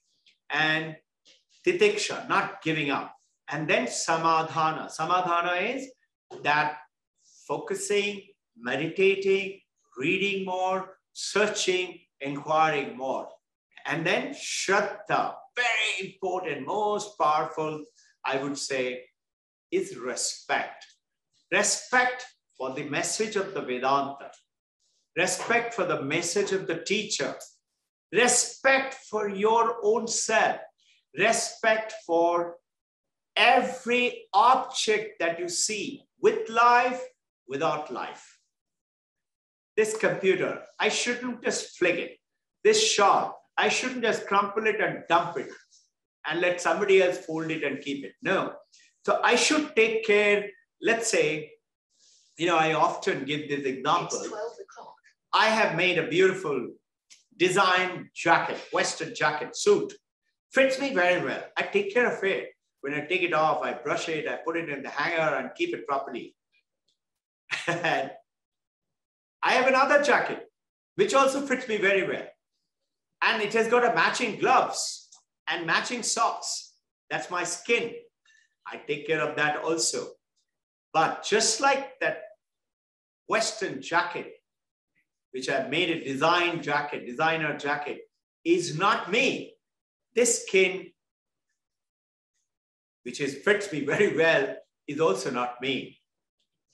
And titiksha, not giving up. And then samadhana. Samadhana is that focusing, meditating, reading more, searching, inquiring more. And then shraddha, very important, most powerful, I would say, is respect. Respect for the message of the Vedanta. Respect for the message of the teacher. Respect for your own self. Respect for every object that you see, with life, without life. This computer, I shouldn't just flick it. This shawl, I shouldn't just crumple it and dump it and let somebody else fold it and keep it. No. So I should take care. Let's say, you know, I often give this example. It's 12 o'clock. I have made a beautiful design jacket, Western jacket, suit. Fits me very well. I take care of it. When I take it off, I brush it, I put it in the hanger and keep it properly. And I have another jacket, which also fits me very well. And it has got a matching gloves and matching socks. That's my skin. I take care of that also. But just like that Western jacket, which I made a designer jacket, is not me. This skin, which fits me very well, is also not me.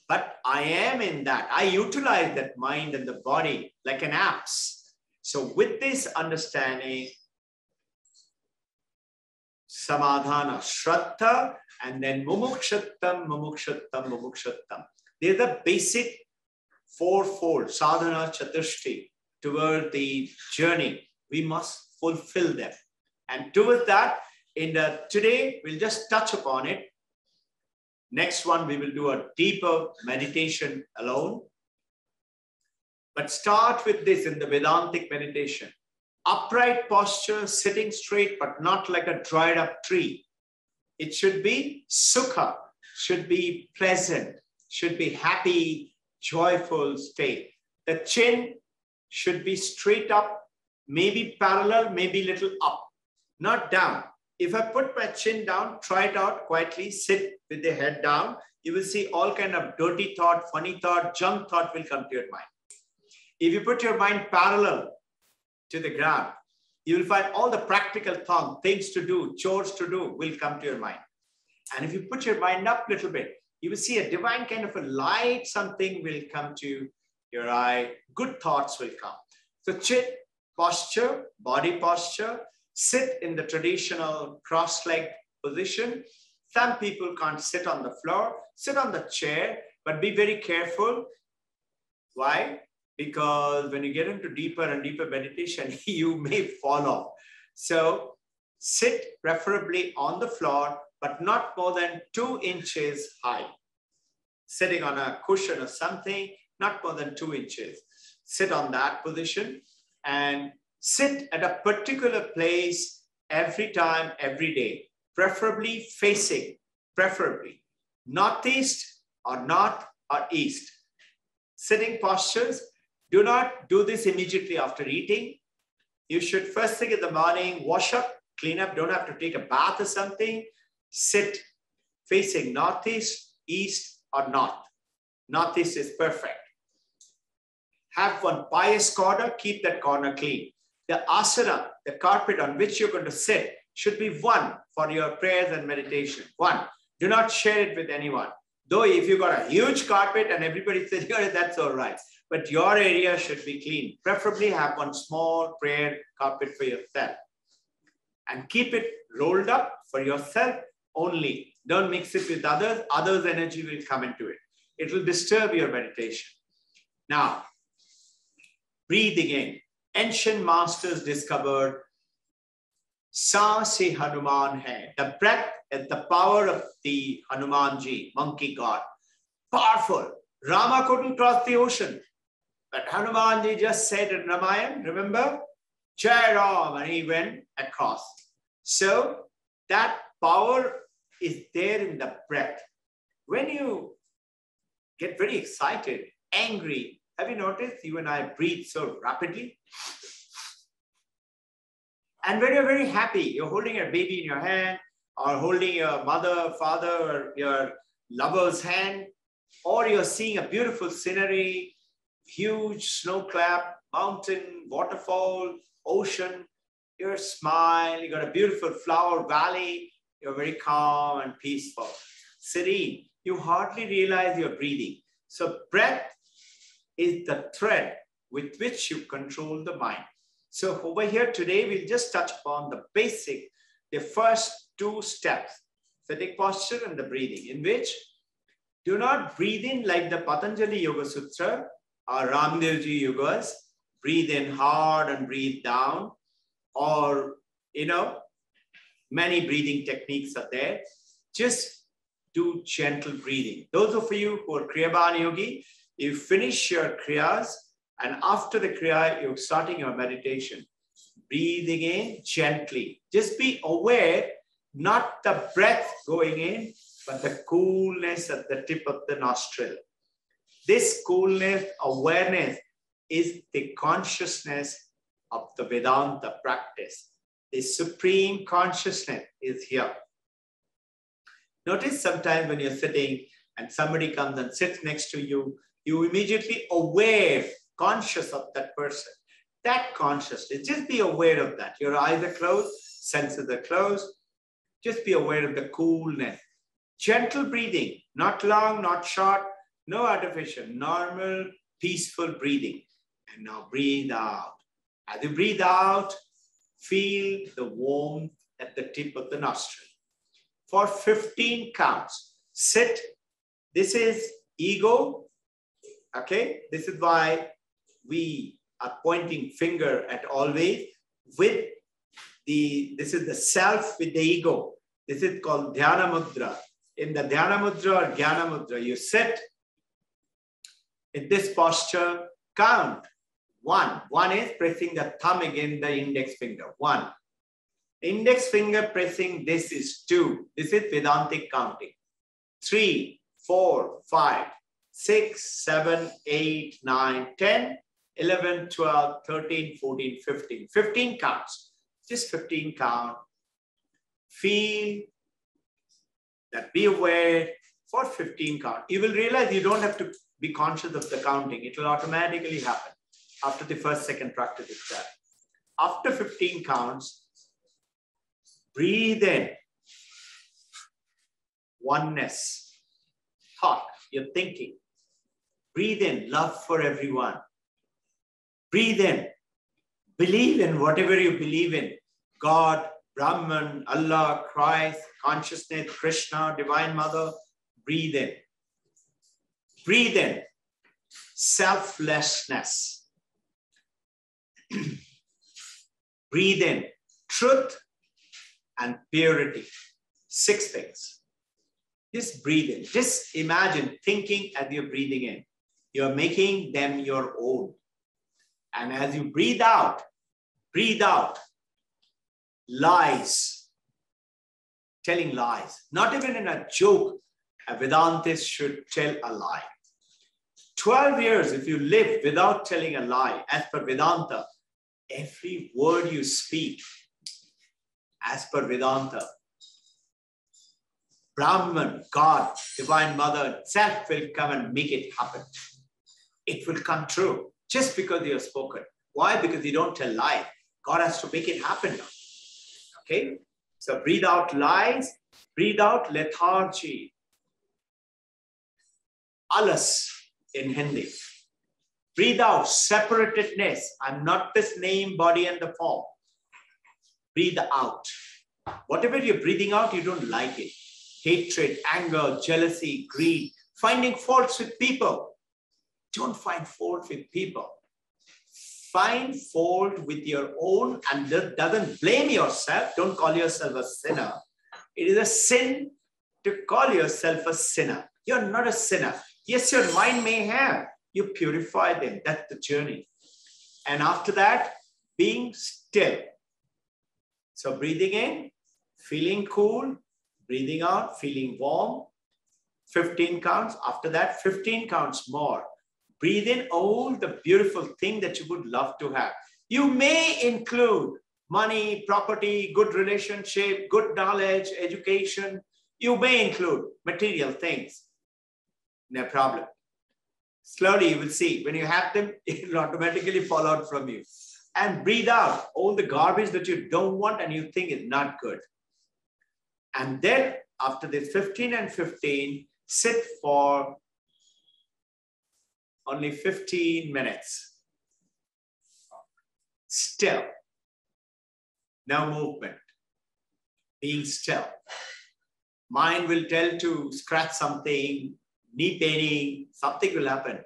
But I am in that. I utilize that mind and the body like an apps. So with this understanding, samadhana, shraddha, and then mumukshattam, mumukshattam, mumukshattam. They're the basic fourfold sadhana chatushti toward the journey. We must fulfill them. And towards that, today, we'll just touch upon it. Next one, we will do a deeper meditation alone. But start with this in the Vedantic meditation. Upright posture, sitting straight, but not like a dried up tree. It should be sukha, should be pleasant, should be happy, joyful state. The chin should be straight up, maybe parallel, maybe little up, not down. If I put my chin down, try it out quietly, sit with the head down, you will see all kind of dirty thought, funny thought, junk thought will come to your mind. If you put your mind parallel to the ground, you will find all the practical things to do, chores to do will come to your mind. And if you put your mind up a little bit, you will see a divine kind of a light, something will come to your eye, good thoughts will come. So chin, posture, body posture, sit in the traditional cross-legged position. Some people can't sit on the floor, sit on the chair, but be very careful. Why? Because when you get into deeper and deeper meditation, you may fall off. So sit preferably on the floor, but not more than 2 inches high. Sitting on a cushion or something, not more than 2 inches. Sit on that position and sit at a particular place every time, every day, preferably facing, northeast or north or east. Sitting postures, do not do this immediately after eating. You should first thing in the morning, wash up, clean up, don't have to take a bath or something. Sit facing northeast, east or north. Northeast is perfect. Have one pious corner, keep that corner clean. The asana, the carpet on which you're going to sit, should be one for your prayers and meditation. One, do not share it with anyone. Though if you've got a huge carpet and everybody's sitting on it, that's all right. But your area should be clean. Preferably have one small prayer carpet for yourself. And keep it rolled up for yourself only. Don't mix it with others. Others' energy will come into it. It will disturb your meditation. Now, breathing in. Ancient masters discovered Sa se Hanuman hai. The breath is the power of the Hanumanji, monkey god. Powerful. Rama couldn't cross the ocean. But Hanumanji just said in Ramayana, remember? Jai Ram, and he went across. So that power is there in the breath. When you get very excited, angry, have you noticed you and I breathe so rapidly? And when you're very happy, you're holding a baby in your hand, or holding your mother, father, or your lover's hand, or you're seeing a beautiful scenery, huge snow clap, mountain, waterfall, ocean, you smile, you got a beautiful flower valley, you're very calm and peaceful, serene. You hardly realize you're breathing. So breath is the thread with which you control the mind. So over here today, we'll just touch upon the basic, the first 2 steps, sitting posture and the breathing, in which do not breathe in like the Patanjali Yoga Sutra or Ramdevji Yogas, breathe in hard and breathe down, or, many breathing techniques are there. Just do gentle breathing. Those of you who are Kriyaban Yogi, you finish your Kriyas, and after the Kriya, you're starting your meditation. Breathing in gently. Just be aware, not the breath going in, but the coolness at the tip of the nostril. This coolness, awareness, is the consciousness of the Vedanta practice. The supreme consciousness is here. Notice sometimes when you're sitting and somebody comes and sits next to you, you immediately aware, conscious of that person. That consciousness, just be aware of that. Your eyes are closed, senses are closed. Just be aware of the coolness. Gentle breathing, not long, not short, no artificial, normal, peaceful breathing. And now breathe out. As you breathe out, feel the warmth at the tip of the nostril. For 15 counts, sit. This is ego. Okay, this is why we are pointing finger at always with this is the self with the ego. This is called Dhyana Mudra. In the Dhyana Mudra or Jnana Mudra, you sit in this posture, count. One. One is pressing the thumb against the index finger. One. Index finger pressing, this is 2. This is Vedantic counting. 3, 4, 5, 6, 7, 8, 9, 10, 11, 12, 13, 14, 15. 15 counts. Just 15 count. Feel that, be aware for 15 count. You will realize you don't have to be conscious of the counting. It will automatically happen after the first, second practice itself. After 15 counts, breathe in. Oneness. Thought, you're thinking. Breathe in love for everyone. Breathe in. Believe in whatever you believe in. God, Brahman, Allah, Christ, consciousness, Krishna, Divine Mother. Breathe in. Breathe in. Selflessness. Breathe in. Truth and purity. 6 things. Just breathe in. Just imagine thinking as you're breathing in. You're making them your own. And as you breathe out, lies, telling lies. Not even in a joke, a Vedantist should tell a lie. 12 years, if you live without telling a lie, as per Vedanta, every word you speak, as per Vedanta, Brahman, God, Divine Mother itself will come and make it happen. It will come true just because you have spoken. Why? Because you don't tell lies. God has to make it happen now. Okay? So breathe out lies, breathe out lethargy. Alas in Hindi. Breathe out separatedness. I'm not this name, body, and the form. Breathe out. Whatever you're breathing out, you don't like it. Hatred, anger, jealousy, greed, finding faults with people. Don't find fault with people. Find fault with your own and doesn't blame yourself. Don't call yourself a sinner. It is a sin to call yourself a sinner. You're not a sinner. Yes, your mind may have. You purify them. That's the journey. And after that, being still. So breathing in, feeling cool. Breathing out, feeling warm. 15 counts. After that, 15 counts more. Breathe in all the beautiful thing that you would love to have. You may include money, property, good relationship, good knowledge, education. You may include material things. No problem. Slowly you will see. When you have them, it will automatically fall out from you. And breathe out all the garbage that you don't want and you think is not good. And then after this 15 and 15, sit for only 15 minutes. Still. No movement. Being still. Mind will tell to scratch something, knee paining, something will happen.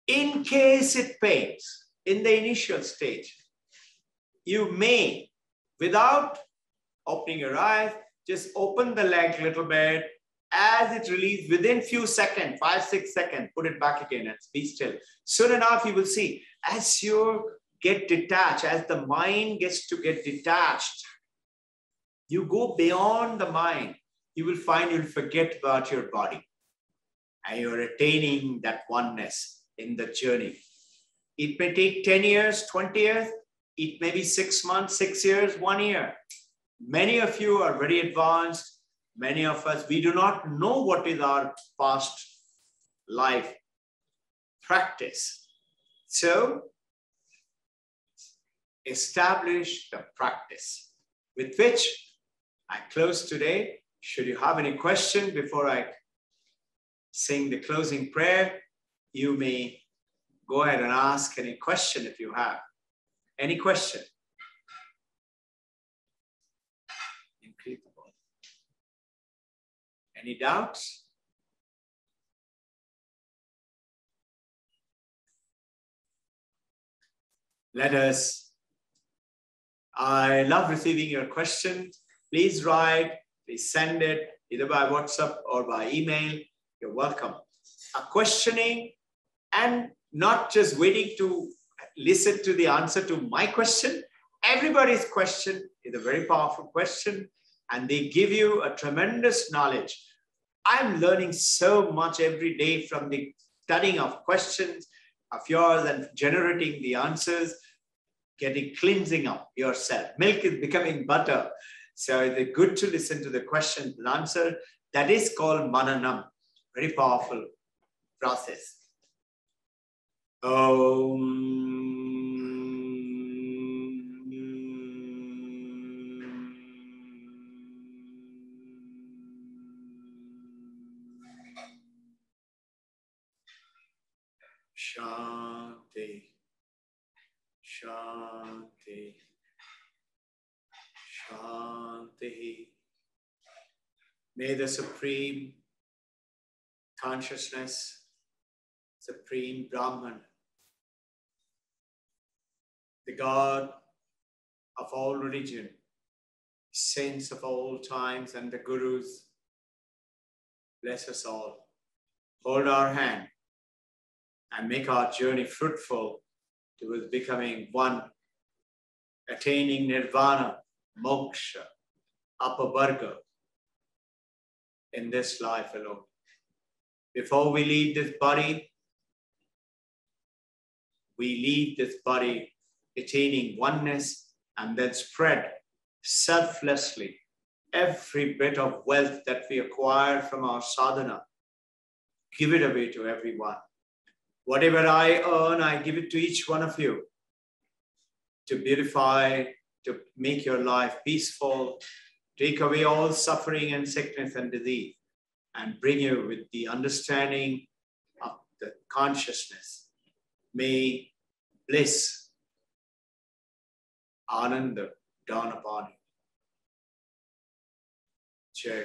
In case it pains, in the initial stage, you may, without opening your eyes, just open the leg a little bit. As it releases within few seconds, 5, 6 seconds, put it back again and be still. Soon enough, you will see, as you get detached, as the mind gets to get detached, you go beyond the mind. You will find you'll forget about your body. And you're attaining that oneness in the journey. It may take 10 years, 20 years. It may be 6 months, 6 years, 1 year. Many of you are very advanced. Many of us, we do not know what is our past life practice. So establish the practice. With which I close today. Should you have any question before I sing the closing prayer, you may go ahead and ask any question if you have. Any question? Incredible. Any doubts? I love receiving your questions. Please write, please send it either by WhatsApp or by email. You're welcome. Questioning and not just waiting to listen to the answer to my question. Everybody's question is a very powerful question and they give you a tremendous knowledge. I'm learning so much every day from the studying of questions of yours and generating the answers, getting cleansing up yourself. Milk is becoming butter. So it's good to listen to the questions and answer. That is called mananam. Very powerful process. Shanti, Shanti, Shanti. May the Supreme Consciousness, Supreme Brahman, the God of all religion, saints of all times and the Gurus, bless us all. Hold our hand and make our journey fruitful towards becoming one, attaining nirvana, moksha, upper varga in this life alone. Before we leave this body attaining oneness and then spread selflessly every bit of wealth that we acquire from our sadhana. Give it away to everyone. Whatever I earn, I give it to each one of you to beautify, to make your life peaceful, take away all suffering and sickness and disease, and bring you with the understanding of the consciousness. May bliss, ananda dawn upon you. Jai.